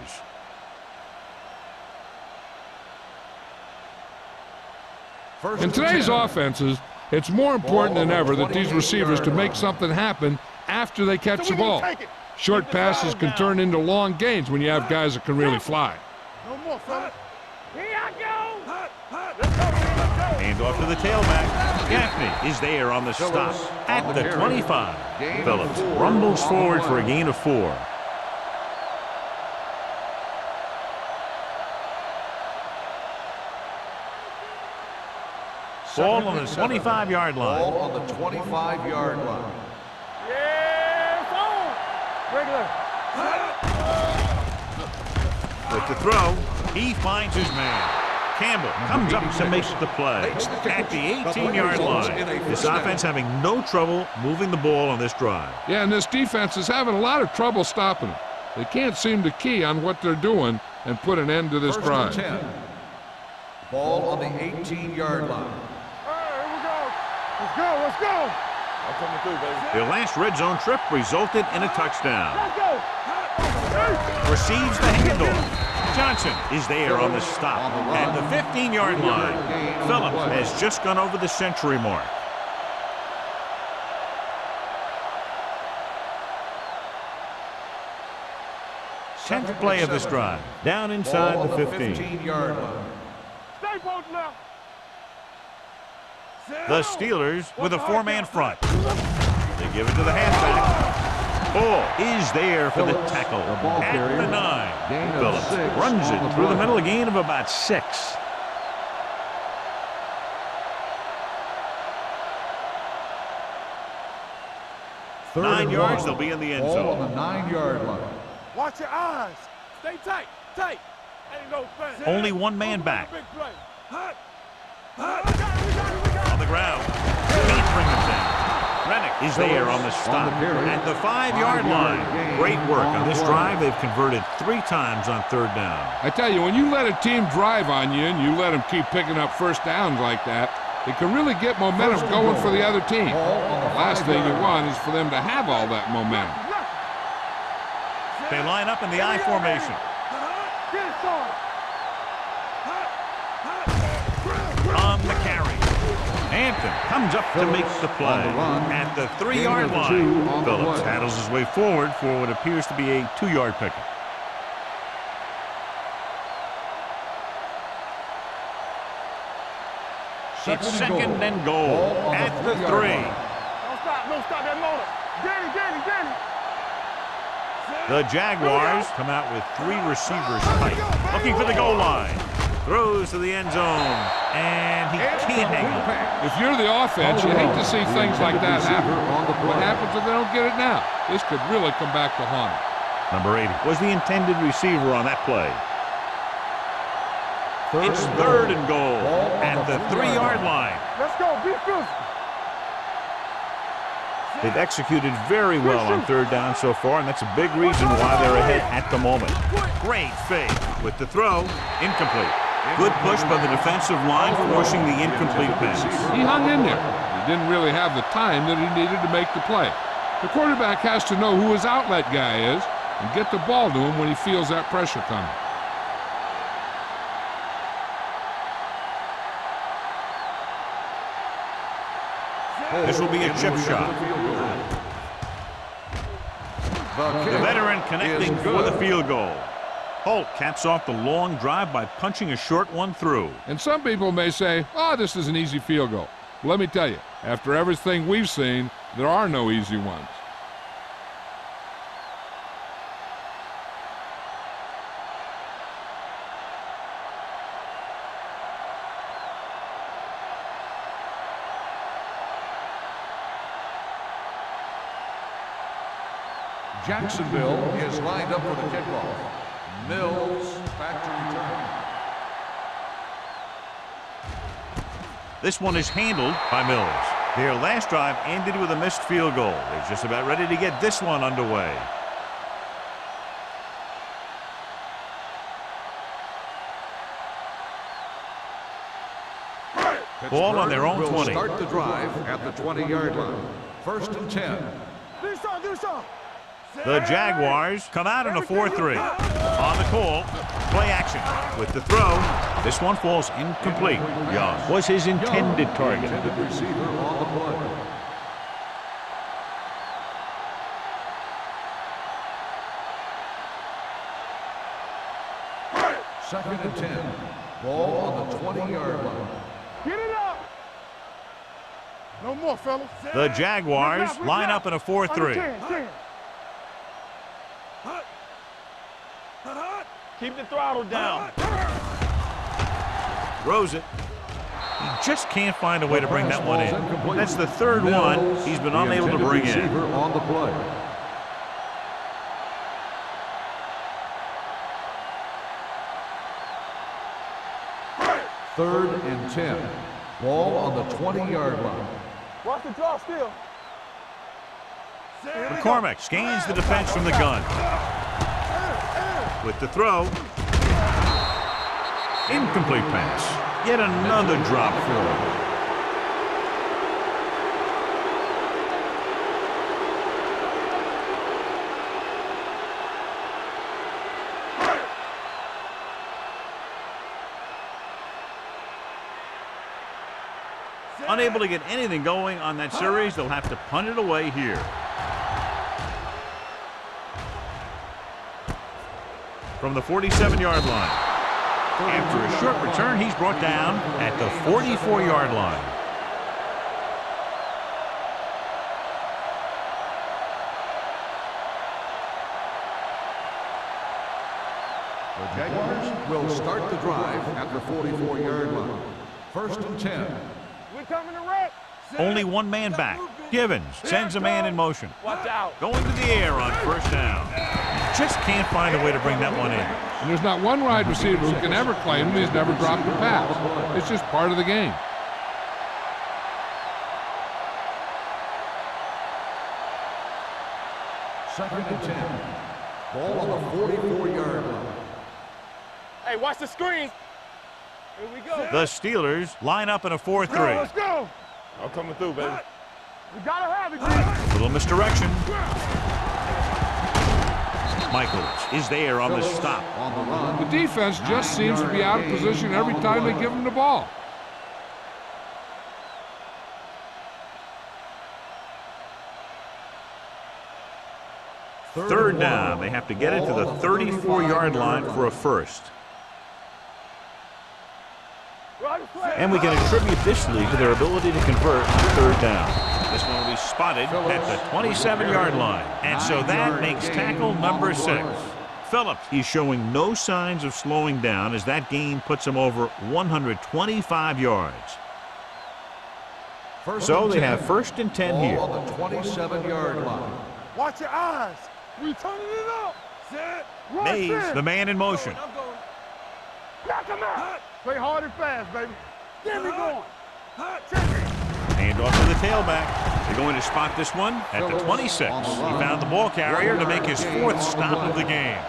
Speaker 2: First
Speaker 4: In
Speaker 2: and
Speaker 4: today's
Speaker 2: 10.
Speaker 4: offenses, it's more important than ever that these receivers to make something happen after they catch the ball. Short passes can turn into long gains when you have guys that can really fly.
Speaker 3: No more, fellas. Here I go.
Speaker 1: Hand off to the tailback. Gaffney is there on the stop at the 25. Phillips rumbles forward for a gain of 4. Ball on the 25-yard line.
Speaker 2: Ball on the 25-yard line.
Speaker 3: Yeah, it's on. Regular.
Speaker 1: With the throw, he finds his man. Campbell comes up to make the play at the 18-yard line. This offense having no trouble moving the ball on this drive.
Speaker 4: Yeah, and this defense is having a lot of trouble stopping them. They can't seem to key on what they're doing and put an end to this
Speaker 2: First
Speaker 4: drive.
Speaker 2: and 10. Ball on the 18-yard line.
Speaker 3: All right, here we go. Let's go, let's go. I'm coming through, baby.
Speaker 1: Their last red zone trip resulted in a touchdown.
Speaker 3: Let's go.
Speaker 1: Receives the handoff. Johnson is there on the stop at the 15-yard line. Phillips has just gone over the century mark. Tenth play of this drive. Down inside
Speaker 2: Ball
Speaker 1: the
Speaker 2: on the
Speaker 1: 15.
Speaker 2: 15-yard line.
Speaker 3: Stay posted now.
Speaker 1: The Steelers with a 4-man front. They give it to the halfback. Ball is there for the tackle at the 9. Phillips runs it through the middle, a gain of about 6.
Speaker 2: Third
Speaker 1: 9
Speaker 2: and
Speaker 1: yards,
Speaker 2: 1.
Speaker 1: they'll be in the end
Speaker 2: Ball on
Speaker 1: zone.
Speaker 2: the 9-yard line.
Speaker 3: Watch your eyes. Stay tight, tight. Ain't no fence.
Speaker 1: Only one man back.
Speaker 3: Big play. Hut. Hut. We got it.
Speaker 1: On the ground. Can't bring him down. Rennick is there on the stop at the 5-yard line. Great work on this drive. They've converted 3 times on 3rd down.
Speaker 4: I tell you, when you let a team drive on you and you let them keep picking up first downs like that, it can really get momentum going for the other team. The last thing you want is for them to have all that momentum.
Speaker 1: They line up in the I formation.
Speaker 3: Get it, son.
Speaker 1: On the carry. Hampton comes up to make the play at the 3-yard line. Phillips paddles his way forward for what appears to be a 2-yard pickup. It's second and goal at the 3.
Speaker 3: Don't stop that motor. Danny.
Speaker 1: The Jaguars come out with 3 receivers tight, looking for the goal line. Throws to the end zone, and he can't hang on.
Speaker 4: If you're the offense, you hate to see things like that happen. What happens if they don't get it now? This could really come back to haunt them.
Speaker 1: Number 80 was the intended receiver on that play. It's 3rd and goal at the 3-yard line.
Speaker 3: Let's go. Be physical.
Speaker 1: They've executed very well on 3rd down so far, and that's a big reason why they're ahead at the moment. Great fake with the throw, incomplete. Good push by the defensive line, forcing the incomplete pass.
Speaker 4: He hung in there. He didn't really have the time that he needed to make the play. The quarterback has to know who his outlet guy is and get the ball to him when he feels that pressure coming.
Speaker 1: This will be a chip shot. The veteran connecting for the field goal. Holt caps off the long drive by punching a short one through.
Speaker 4: And some people may say, oh, this is an easy field goal. Well, let me tell you, after everything we've seen, there are no easy ones.
Speaker 2: Jacksonville is lined up for the kickoff. Mills back to return.
Speaker 1: This one is handled by Mills. Their last drive ended with a missed field goal. They're just about ready to get this one underway. Ball on their own
Speaker 2: will
Speaker 1: 20.
Speaker 2: Start the drive at the 20-yard line. First and 10.
Speaker 3: Do something.
Speaker 1: The Jaguars come out in a 4-3. On the call, play action with the throw. This one falls incomplete. Young was his intended target.
Speaker 2: Intended receiver on the play. Second and 10. Ball on the 20-yard line.
Speaker 3: Get it up. No more, fellas.
Speaker 1: The Jaguars line up in a 4-3.
Speaker 3: 10. Keep the throttle down.
Speaker 1: Throws it. He just can't find a way to bring that one in. That's the third one he's been unable to bring in.
Speaker 2: Receiver on the play. Third and 10. Ball on the 20-yard line.
Speaker 3: Watch the draw still.
Speaker 1: McCormick scans the defense from the gun. With the throw. Incomplete pass. Yet another drop forward. Unable to get anything going on that series, they'll have to punt it away here. From the 47-yard line. After a short return, he's brought down at the 44-yard line.
Speaker 2: The Jaguars will start the drive at the 44-yard line. First and 10.
Speaker 3: We're coming to wreck.
Speaker 1: Only one man back. Givens sends a man in motion.
Speaker 3: Watch out.
Speaker 1: Going to the air on first down. Just can't find a way to bring that one in.
Speaker 4: And there's not one wide receiver who can ever claim he's never dropped a pass. It's just part of the game.
Speaker 2: Second and 10. Ball on the 44-yard line.
Speaker 3: Hey, watch the screens. Here we go.
Speaker 1: The Steelers line up in a 4-3.
Speaker 3: Let's go. I'm coming through, baby. We gotta have it, G.
Speaker 1: Little misdirection. Michaels is there on the stop.
Speaker 2: On the run.
Speaker 4: The defense just seems to be out of position every time they give him the ball.
Speaker 1: Third down. They have to get it to the 34-yard line for a first. And we can attribute this lead to their ability to convert on third down. This one will be spotted at the 27-yard line. And so that makes tackle number 6. Phillips, he's showing no signs of slowing down as that gain puts him over 125 yards. So they have first and 10 here.
Speaker 2: On the 27-yard line.
Speaker 3: Watch your eyes. We turning it up. Set.
Speaker 1: Mays, the man in motion.
Speaker 3: Knock him out. Play hard and fast, baby. Get me going.
Speaker 1: Hand off to the tailback. They're going to spot this one at the 26. He found the ball carrier to make his 4th stop of the game.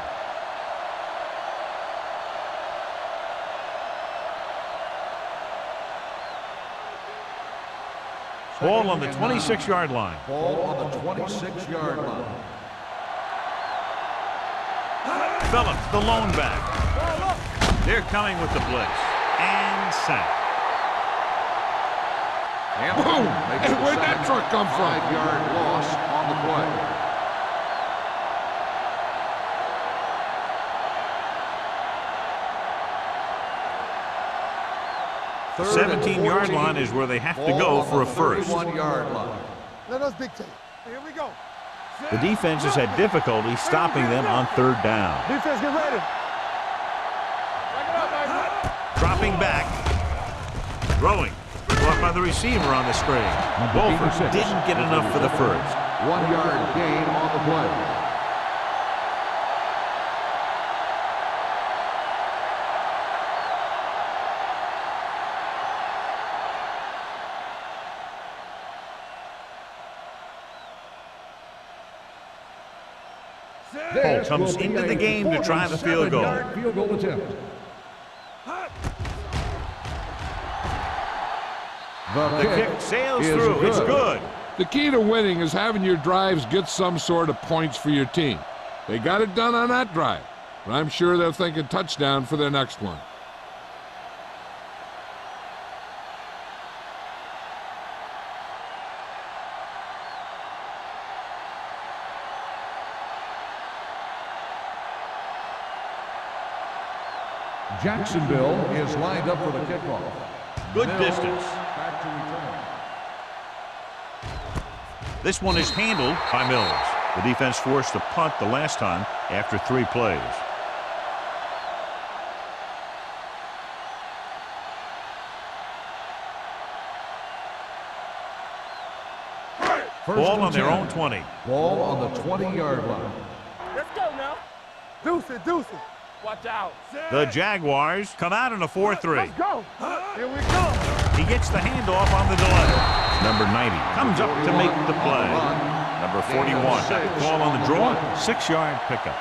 Speaker 1: Ball on the 26-yard line.
Speaker 2: Ball on the 26-yard line.
Speaker 1: Phillips, the lone back. They're coming with the blitz. And sack.
Speaker 4: Boom! Hey, where'd that truck come from?
Speaker 2: 5-yard loss on the play.
Speaker 1: 17-yard line is where they have to go for a first.
Speaker 2: 31-yard line.
Speaker 3: Let us dictate. Here we go.
Speaker 1: The defense has had difficulty stopping them on third down.
Speaker 3: Defense, get ready.
Speaker 1: Dropping back. Throwing. Caught by the receiver on the screen. Wolford didn't get enough for the first.
Speaker 2: 1-yard gain on the play.
Speaker 1: Holt comes into the game to try the field goal.
Speaker 2: Field goal attempt.
Speaker 1: The kick sails through. It's good.
Speaker 4: The key to winning is having your drives get some sort of points for your team. They got it done on that drive, but I'm sure they're thinking touchdown for their next one.
Speaker 2: Jacksonville is lined up for the kickoff.
Speaker 1: Good
Speaker 2: Mills
Speaker 1: distance.
Speaker 2: back to return.
Speaker 1: This one is handled by Mills. The defense forced a punt the last time after 3 plays. Ball on their own 20.
Speaker 2: Ball on the 20-yard line.
Speaker 3: Let's go now. Deuce it, deuce it. Watch out.
Speaker 1: The Jaguars come out in a 4-3.
Speaker 3: Let's go. Here we go.
Speaker 1: He gets the handoff on the delay. Number 90 comes up to make the play. Number 41 got the call on the draw. 6-yard pickup.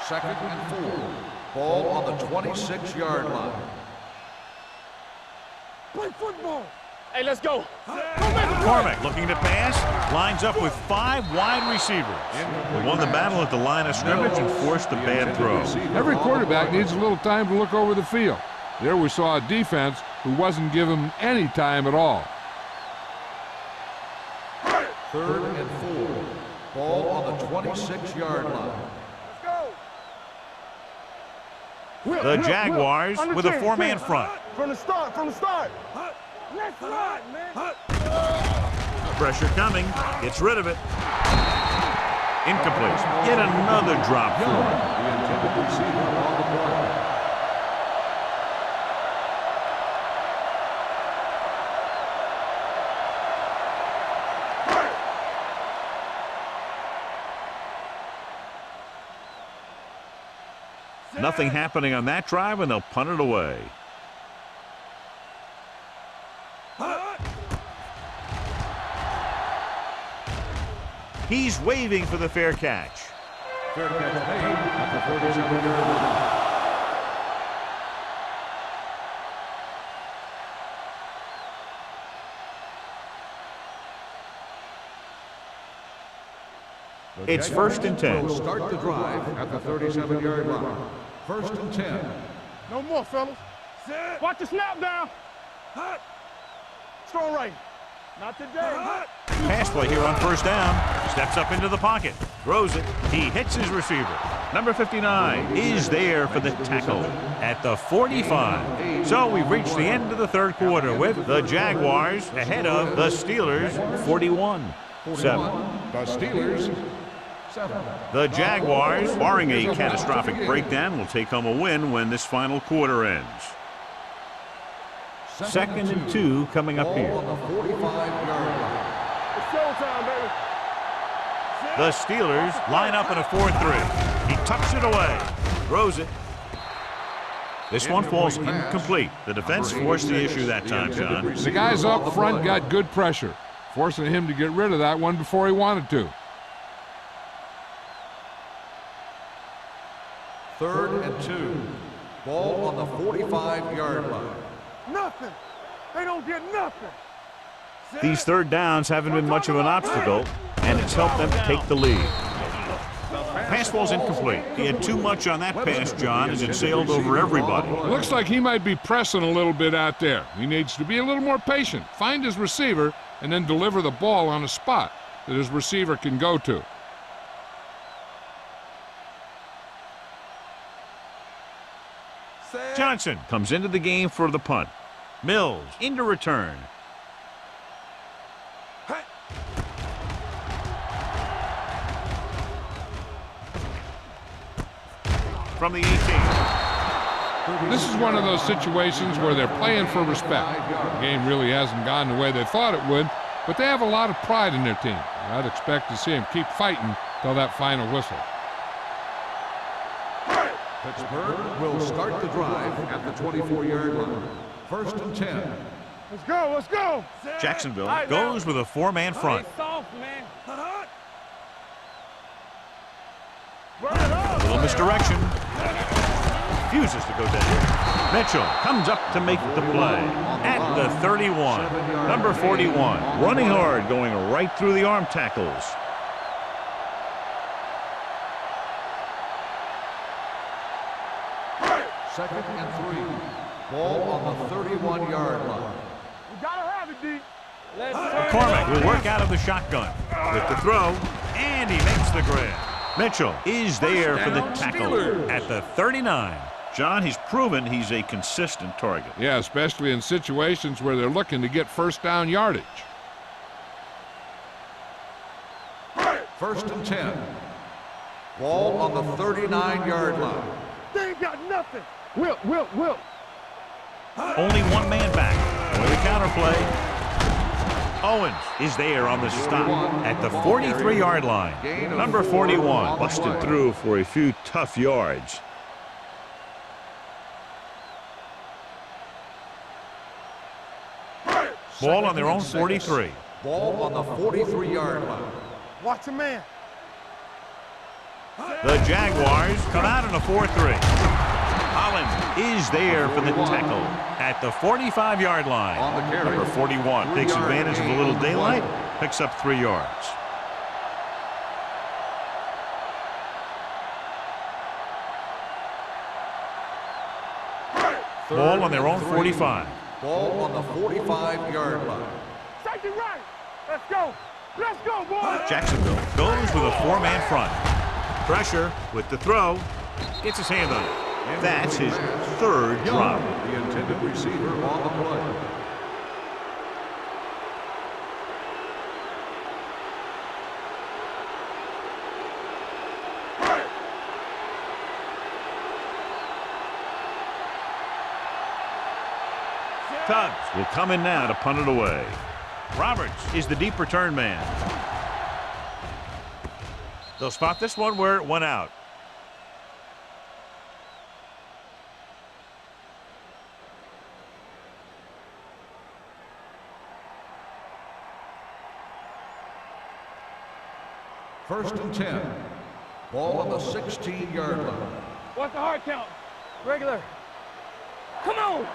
Speaker 2: Second and 4. Ball on the 26-yard line.
Speaker 3: Play football. Hey, let's go.
Speaker 1: McCormick looking to pass. Lines up with 5 wide receivers. They won the battle at the line of scrimmage and forced the bad throw.
Speaker 4: Every quarterback needs a little time to look over the field. There we saw a defense who wasn't given any time at all.
Speaker 2: Third and 4. Ball on the 26-yard line.
Speaker 1: The Jaguars with a 4-man front.
Speaker 3: From the start, from the start. Let's ride, man.
Speaker 1: Pressure coming. Gets rid of it. Incomplete. Yet another drop for him.
Speaker 2: The intended receiver on the play.
Speaker 1: Nothing happening on that drive, and they'll punt it away. He's waving for the fair catch.
Speaker 2: Fair catch made at the 47-yard line.
Speaker 1: It's first and 10.
Speaker 2: Will start the drive at the 37-yard line. First and 10.
Speaker 3: No more, fellas. Watch the snap down. Strong right. Not today.
Speaker 1: Pass play here on first down. Steps up into the pocket. Throws it. He hits his receiver. Number 59 is there for the tackle at the 45. So we've reached the end of the third quarter with the Jaguars ahead of the Steelers 41-7.
Speaker 2: The Steelers 7.
Speaker 1: The Jaguars, barring a catastrophic breakdown, will take home a win when this final quarter ends. Second and 2 coming up here.
Speaker 2: On the 45-yard line.
Speaker 3: It's showtime, baby.
Speaker 1: The Steelers line up in a 4-3. He tucks it away. Throws it. This one falls incomplete. The defense forced the issue that time, John.
Speaker 4: The guys up front got good pressure, forcing him to get rid of that one before he wanted to.
Speaker 2: Third and 2. Ball on the 45-yard line.
Speaker 3: Nothing. They don't get nothing.
Speaker 1: These third downs haven't been much of an obstacle, and it's helped them take the lead. Pass ball's incomplete. He had too much on that pass, John, as it sailed over everybody.
Speaker 4: Looks like he might be pressing a little bit out there. He needs to be a little more patient, find his receiver, and then deliver the ball on a spot that his receiver can go to.
Speaker 1: Johnson comes into the game for the punt. Mills into return. From the 18.
Speaker 4: This is one of those situations where they're playing for respect. The game really hasn't gone the way they thought it would, but they have a lot of pride in their team. I'd expect to see them keep fighting till that final whistle.
Speaker 2: Pittsburgh will start the drive at the 24-yard line. First and 10.
Speaker 3: Let's go, let's go.
Speaker 1: Jacksonville goes with a 4-man front.
Speaker 3: Soft, man.
Speaker 1: A little misdirection. refuses to go down. Mitchell comes up to make the play at the 31. Number 41, running hard, going right through the arm tackles.
Speaker 2: Second and 3. Ball on the 31-yard line.
Speaker 3: You gotta have it, D.
Speaker 1: McCormick will work out of the shotgun with the throw, and he makes the grab. Mitchell is there for the tackle at the 39. John, he's proven he's a consistent target.
Speaker 4: Yeah, especially in situations where they're looking to get first down yardage.
Speaker 2: First and 10. Ball on the 39-yard line.
Speaker 3: They ain't got nothing. Wilt.
Speaker 1: Only one man back for the counter play. Owens is there on the stop at the 43-yard line. Number 41 busted through for a few tough yards. Ball on their own 43.
Speaker 2: Ball on the 43-yard line.
Speaker 3: Watch a man.
Speaker 1: The Jaguars come out in a 4-3. Holland is there for the tackle at the 45-yard line.
Speaker 2: On the carry.
Speaker 1: Number 41 takes advantage of a little daylight, picks up 3 yards. Ball on their own 45.
Speaker 2: Ball on the 45-yard line.
Speaker 3: Safety right. Let's go. Let's go, boys.
Speaker 1: Jacksonville goes with a 4-man front. Pressure with the throw. Gets his hand on it. That's his 3rd drop.
Speaker 2: The intended receiver on the play.
Speaker 1: Tubbs will come in now to punt it away. Roberts is the deep return man. They'll spot this one where it went out.
Speaker 2: First and 10. Ball on the 16-yard line.
Speaker 3: What's the hard count? Regular. Come on.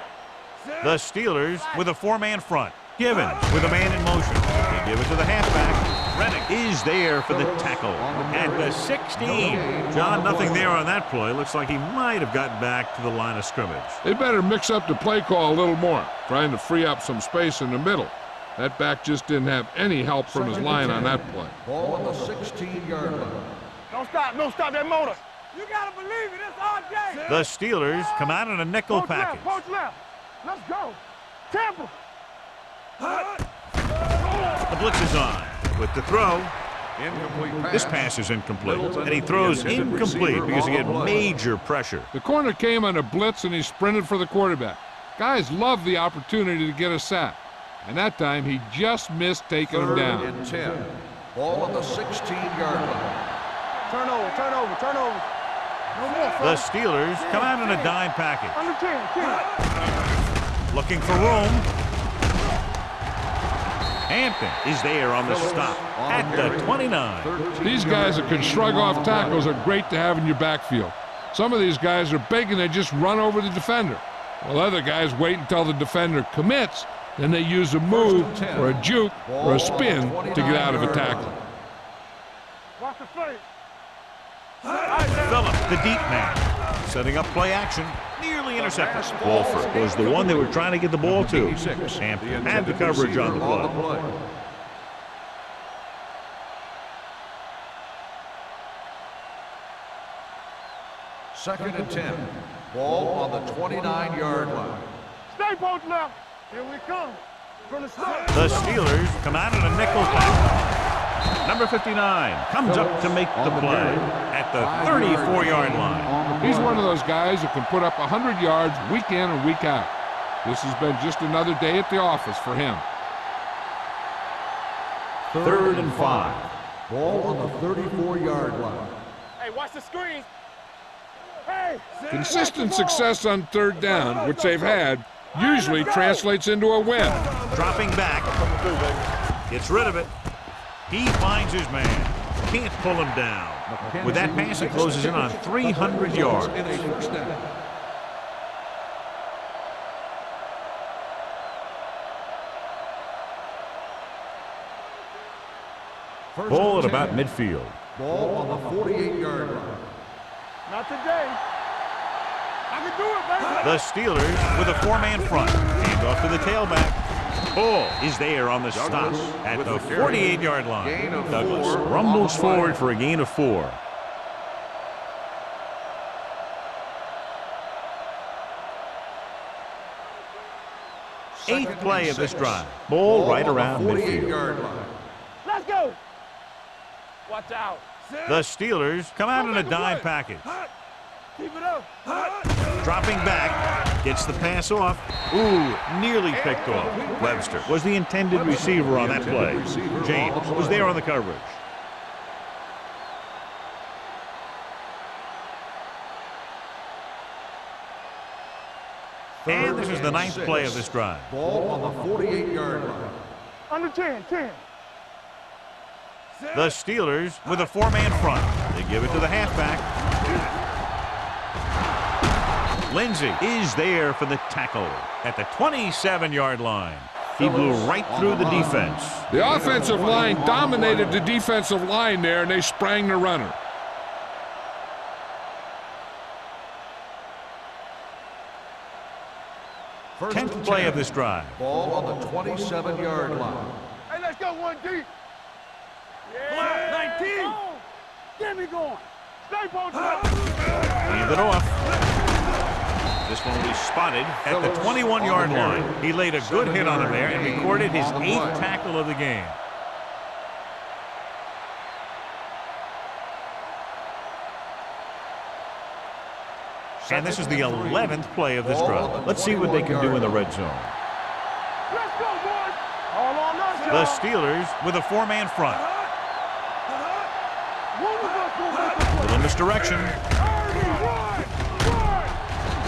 Speaker 1: The Steelers with a 4-man front. Givens with a man in motion. They give it to the halfback. Reddick is there for the tackle at the 16. John, nothing there on that play. Looks like he might have gotten back to the line of scrimmage.
Speaker 4: They better mix up the play call a little more, trying to free up some space in the middle. That back just didn't have any help from his line on that play.
Speaker 2: Ball on the 16-yard line.
Speaker 3: Don't stop that motor. You gotta believe it. It's RJ.
Speaker 1: The Steelers come out in a nickel package.
Speaker 3: Poach left. Let's go. Tampa.
Speaker 1: The blitz is on with the throw.
Speaker 2: Incomplete pass.
Speaker 1: This pass is incomplete, and he throws incomplete because he had major pressure.
Speaker 4: The corner came on a blitz, and he sprinted for the quarterback. Guys love the opportunity to get a sack, and that time he just missed taking him down.
Speaker 2: 3rd and 10. Ball on the 16-yard line.
Speaker 3: Turnover. No more,
Speaker 1: The
Speaker 3: folks.
Speaker 1: Steelers come out in a dime package.
Speaker 3: Under 10.
Speaker 1: Looking for room. Hampton is there on the stop at the 29.
Speaker 4: These guys that can shrug off tackles are great to have in your backfield. Some of these guys are big and they just run over the defender, while other guys wait until the defender commits, then they use a move or a juke or a spin to get out of a tackle.
Speaker 3: Watch the face.
Speaker 1: Phillip, the deep man, setting up play action, nearly intercepted. Wolford was the one they were trying to get the ball to. Hampton had the coverage on the play.
Speaker 2: Second and 10. Ball on the 29-yard line.
Speaker 3: Stay poach left. Here we come. From the start.
Speaker 1: The Steelers come out in a nickel package. Number 59 comes up to make the play at the 34-yard line.
Speaker 4: He's one of those guys who can put up 100 yards week in and week out. This has been just another day at the office for him.
Speaker 2: 3rd and 5. Ball on the 34-yard line.
Speaker 3: Hey, watch the screen. Hey.
Speaker 4: Consistent success on 3rd down, which they've had, usually translates into a win.
Speaker 1: Dropping back. Gets rid of it. He finds his man. Can't pull him down. With that pass, it closes in on 300 yards. Ball at about midfield.
Speaker 2: Ball on the 48-yard line.
Speaker 3: Not today. I can do it, baby.
Speaker 1: The Steelers with a 4-man front. Hand off to the tailback. Ball is there on the stop at the 48-yard line. Douglas rumbles forward for a gain of 4. Eighth play of this drive. Ball right around midfield.
Speaker 3: Let's go. Watch out.
Speaker 1: The Steelers come out in a dime package.
Speaker 3: Keep it up.
Speaker 1: Dropping back, gets the pass off. Ooh, nearly picked off. Webster was the intended receiver on that play. James was there on the coverage. And this is the 9th play of this drive.
Speaker 2: Ball on the 48-yard line.
Speaker 3: Under 10, 10.
Speaker 1: The Steelers with a 4-man front. They give it to the halfback. Lindsey is there for the tackle at the 27-yard line. He blew right through the defense.
Speaker 4: The offensive line dominated the defensive line there, and they sprang the runner.
Speaker 1: Tenth play of this drive.
Speaker 2: Ball on the 27-yard line.
Speaker 3: Hey, let's go one deep. Yeah. 19. Get me going. Stay posted up.
Speaker 1: Leave it off. This one will be spotted at the 21-yard line. He laid a good hit on him there and recorded his 8th tackle of the game. And this is the 11th play of this drive. Let's see what they can do in the red zone.
Speaker 3: Let's go, boys. All on us, y'all.
Speaker 1: The Steelers with a 4-man front. Little misdirection.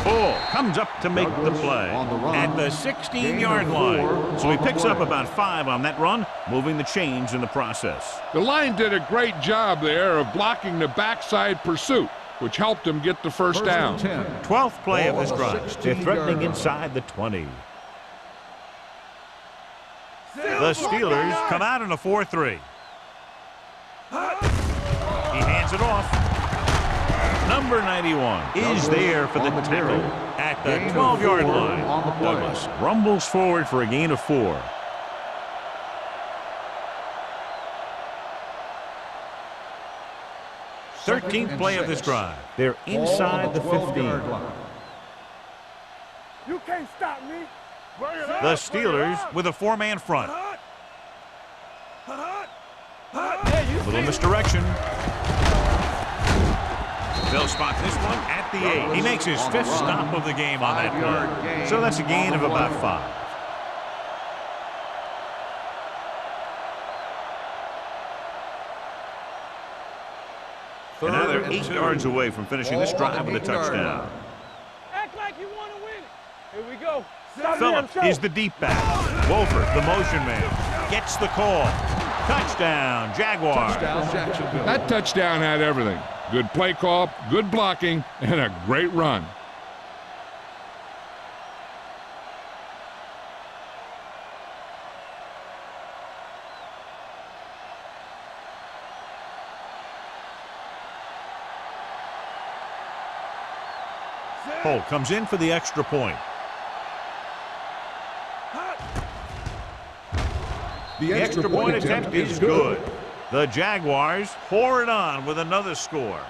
Speaker 1: Ball comes up to make the play at the 16-yard line. So he picks up about 5 on that run, moving the chains in the process.
Speaker 4: The line did a great job there of blocking the backside pursuit, which helped him get the first down.
Speaker 1: 12th play of this drive. They're threatening inside the 20. The Steelers come out in a 4-3. He hands it off. Number 91 is there for the tackle at the 12-yard line. Douglas rumbles forward for a gain of 4. Thirteenth play of this drive. They're inside the 15.
Speaker 3: You can't stop me.
Speaker 1: The Steelers with a 4-man front. Little misdirection. They'll spot this one at the 8. He makes his 5th stop of the game on that play. So that's a gain of about 5. And now they're 8 yards away from finishing this drive with a touchdown.
Speaker 3: Act like you want to win it. Here we go.
Speaker 1: Phillips is the deep back. Wolford, the motion man, gets the call. Touchdown, Jaguars.
Speaker 4: That touchdown had everything. Good play call, good blocking, and a great run.
Speaker 1: Holt comes in for the extra point. The extra point attempt is good. The Jaguars pour it on with another score.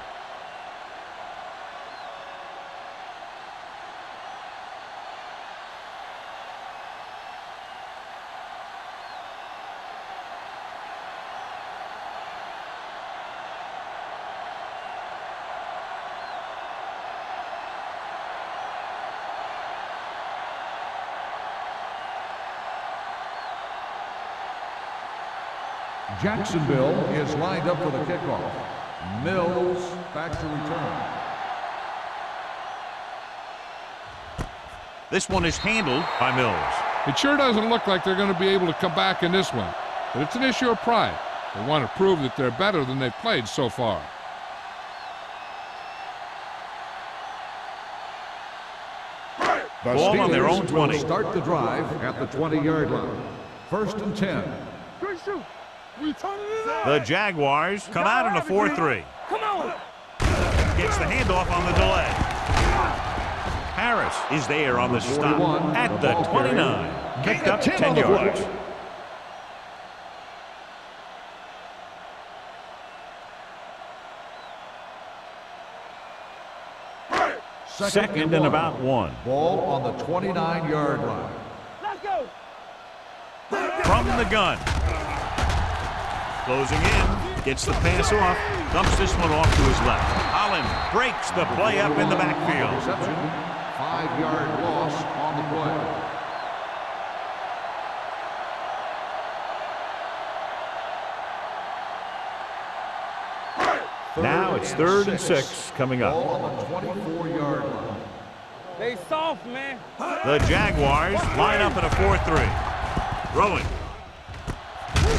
Speaker 2: Jacksonville is lined up for the kickoff. Mills back to return.
Speaker 1: This one is handled by Mills.
Speaker 4: It sure doesn't look like they're going to be able to come back in this one, but it's an issue of pride. They want to prove that they're better than they've played so far.
Speaker 2: The
Speaker 1: Ball on their own
Speaker 2: Steelers
Speaker 1: 20.
Speaker 2: Start the drive at the 20-yard line. 1st and 10.
Speaker 3: Good shoot.
Speaker 1: The Jaguars come out in a 4-3.
Speaker 3: Come on.
Speaker 1: Gets the handoff on the delay. Harris is there on the stop at the 29. Picked up 10 yards. Second and about 1.
Speaker 2: Ball on the 29-yard line.
Speaker 3: Let's go.
Speaker 1: From the gun. Closing in. Gets the pass off. Dumps this one off to his left. Holland breaks the play up in the backfield.
Speaker 2: Reception. 5-yard loss on the play.
Speaker 1: Now it's 3rd and 6 coming up.
Speaker 2: Ball on the 24-yard line.
Speaker 3: They soft, man.
Speaker 1: The Jaguars line up in a 4-3. Throwing.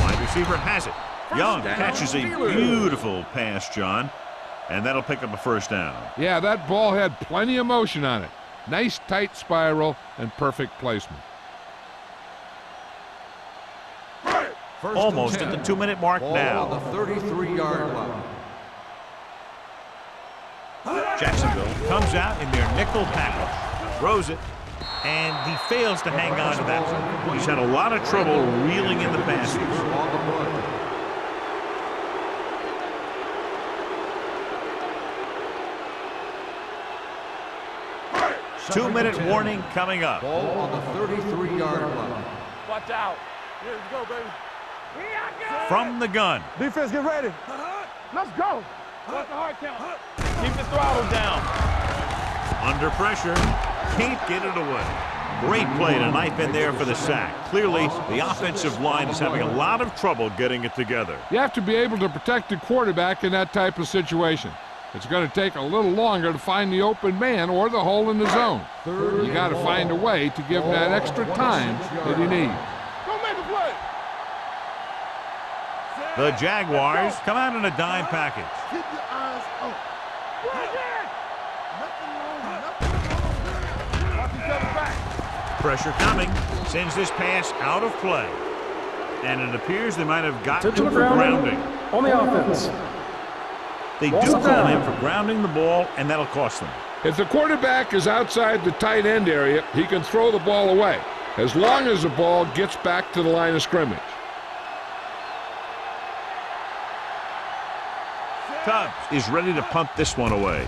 Speaker 1: Wide receiver has it. Young catches a beautiful pass, John, and that'll pick up a first down.
Speaker 4: Yeah, that ball had plenty of motion on it. Nice tight spiral and perfect placement.
Speaker 1: Almost at the 2-minute mark
Speaker 2: Ball
Speaker 1: now.
Speaker 2: on the 33-yard line.
Speaker 1: Jacksonville comes out in their nickel package, throws it, and he fails to hang on to that one. He's had a lot of trouble reeling in the passes.
Speaker 2: On the play.
Speaker 1: Two-minute warning coming up.
Speaker 2: Ball on the 33-yard line.
Speaker 3: Watch out. Here we go, baby. Here I go.
Speaker 1: From the gun.
Speaker 3: Defense, get ready. Let's go. What's the hard count? Keep the throttle down.
Speaker 1: Under pressure. Can't get it away. Great play tonight in there for the sack. Clearly, the offensive line is having a lot of trouble getting it together.
Speaker 4: You have to be able to protect the quarterback in that type of situation. It's going to take a little longer to find the open man or the hole in the zone. You got to find a way to give him that extra time that he needs.
Speaker 3: Go make a play.
Speaker 1: The Jaguars come out in a dime package.
Speaker 3: Keep your eyes open. Watch each other back.
Speaker 1: Pressure coming. Sends this pass out of play. And it appears they might have gotten him for grounding.
Speaker 5: On the offense.
Speaker 1: They do call him for grounding the ball, and that'll cost them.
Speaker 4: If the quarterback is outside the tight end area, he can throw the ball away, as long as the ball gets back to the line of scrimmage.
Speaker 1: Tubbs is ready to punt this one away.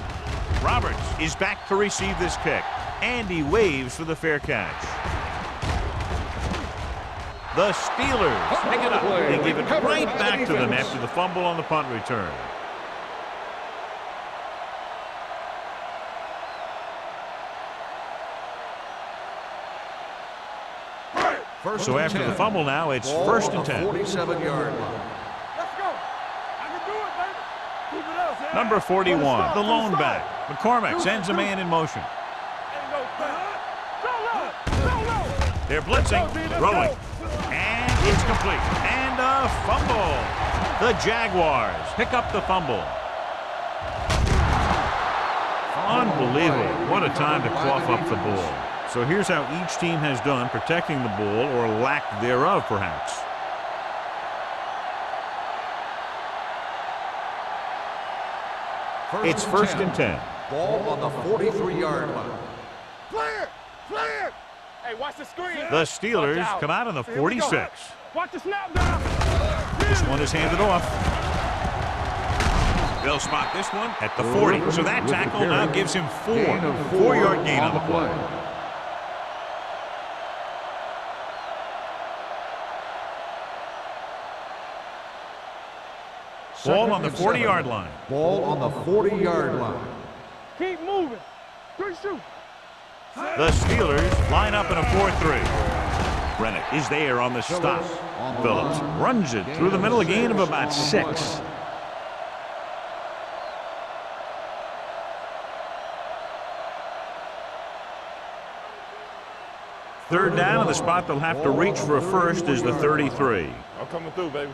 Speaker 1: Roberts is back to receive this kick, and he waves for the fair catch. The Steelers pick it up. They give it right back to them after the fumble on the punt return. So after the fumble now, it's 1st and 10.
Speaker 2: 47-yard line.
Speaker 3: Let's go. I can do it, baby. Keep it up.
Speaker 1: Number 41, the lone back. McCormick sends a man in motion. They're blitzing, throwing, and it's complete. And a fumble. The Jaguars pick up the fumble. Unbelievable. What a time to cough up the ball. So here's how each team has done protecting the ball, or lack thereof, perhaps. It's 1st and 10.
Speaker 2: Ball on the 43-yard line.
Speaker 3: Clear! Clear! Hey, watch the screen.
Speaker 1: The Steelers come out on the 46.
Speaker 3: Watch the snap down.
Speaker 1: This one is handed off. They'll spot this one at the 40. So that tackle now gives him 4. 4-yard gain on the play. Ball on the 40-yard line.
Speaker 2: Ball on the 40-yard line.
Speaker 3: Keep moving. 3 shoot.
Speaker 1: The Steelers line up in a 4-3. Brennan is there on the stop. Phillips runs it through the middle, a gain of about 6. Third down, and the spot they'll have to reach for a first is the 33.
Speaker 3: I'm coming through, baby.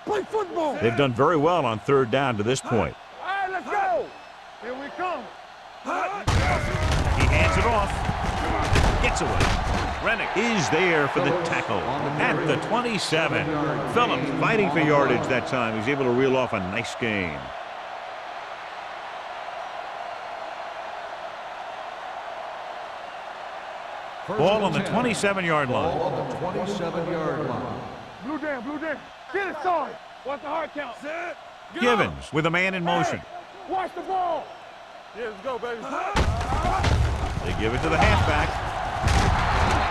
Speaker 3: Play football.
Speaker 1: They've done very well on third down to this point.
Speaker 3: All right, let's go. Here we come.
Speaker 1: He hands it off. Gets gets away. Rennick is there for the tackle at the 27. Phillips fighting for yardage that time. He's able to reel off a nice gain. Ball on the 27-yard line.
Speaker 2: Ball on the 27-yard line.
Speaker 3: Blue down, blue down. Get it, Sarge. What's the hard count? Set.
Speaker 1: Givens with a man in motion.
Speaker 3: Hey, watch the ball. Yeah, let's go, baby.
Speaker 1: They give it to the halfback.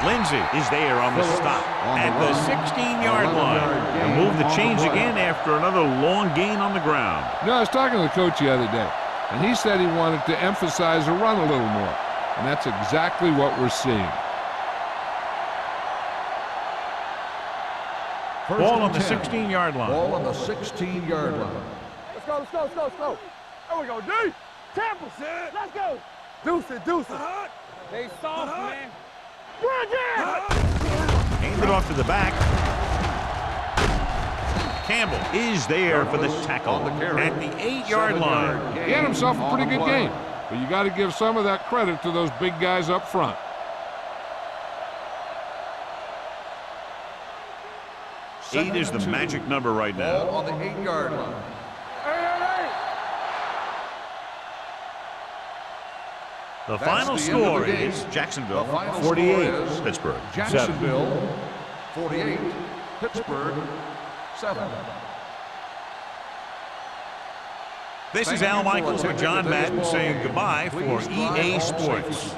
Speaker 1: Lindsey is there on the stop at the 16-yard line. And move the chains again after another long gain on the ground.
Speaker 4: No, I was talking to the coach the other day, and he said he wanted to emphasize the run a little more. And that's exactly what we're seeing.
Speaker 1: Ball on the 16-yard line.
Speaker 2: Ball on the 16-yard line.
Speaker 3: Let's go, let's go, let's go, let's go. There we go, D. Tampa. Let's go. Deuce it, deuce it. They soft, man. Bridge in.
Speaker 1: Hand it off to the back. Campbell is there for the tackle at the 8-yard line.
Speaker 4: He had himself a pretty good game, but you got to give some of that credit to those big guys up front.
Speaker 1: Eight is the magic number right now.
Speaker 2: Ball on the 8-yard line.
Speaker 1: The final score is Jacksonville 48, Pittsburgh 7.
Speaker 2: Jacksonville 48, Pittsburgh 7.
Speaker 1: This is Al Michaels with John Madden saying goodbye for EA Sports.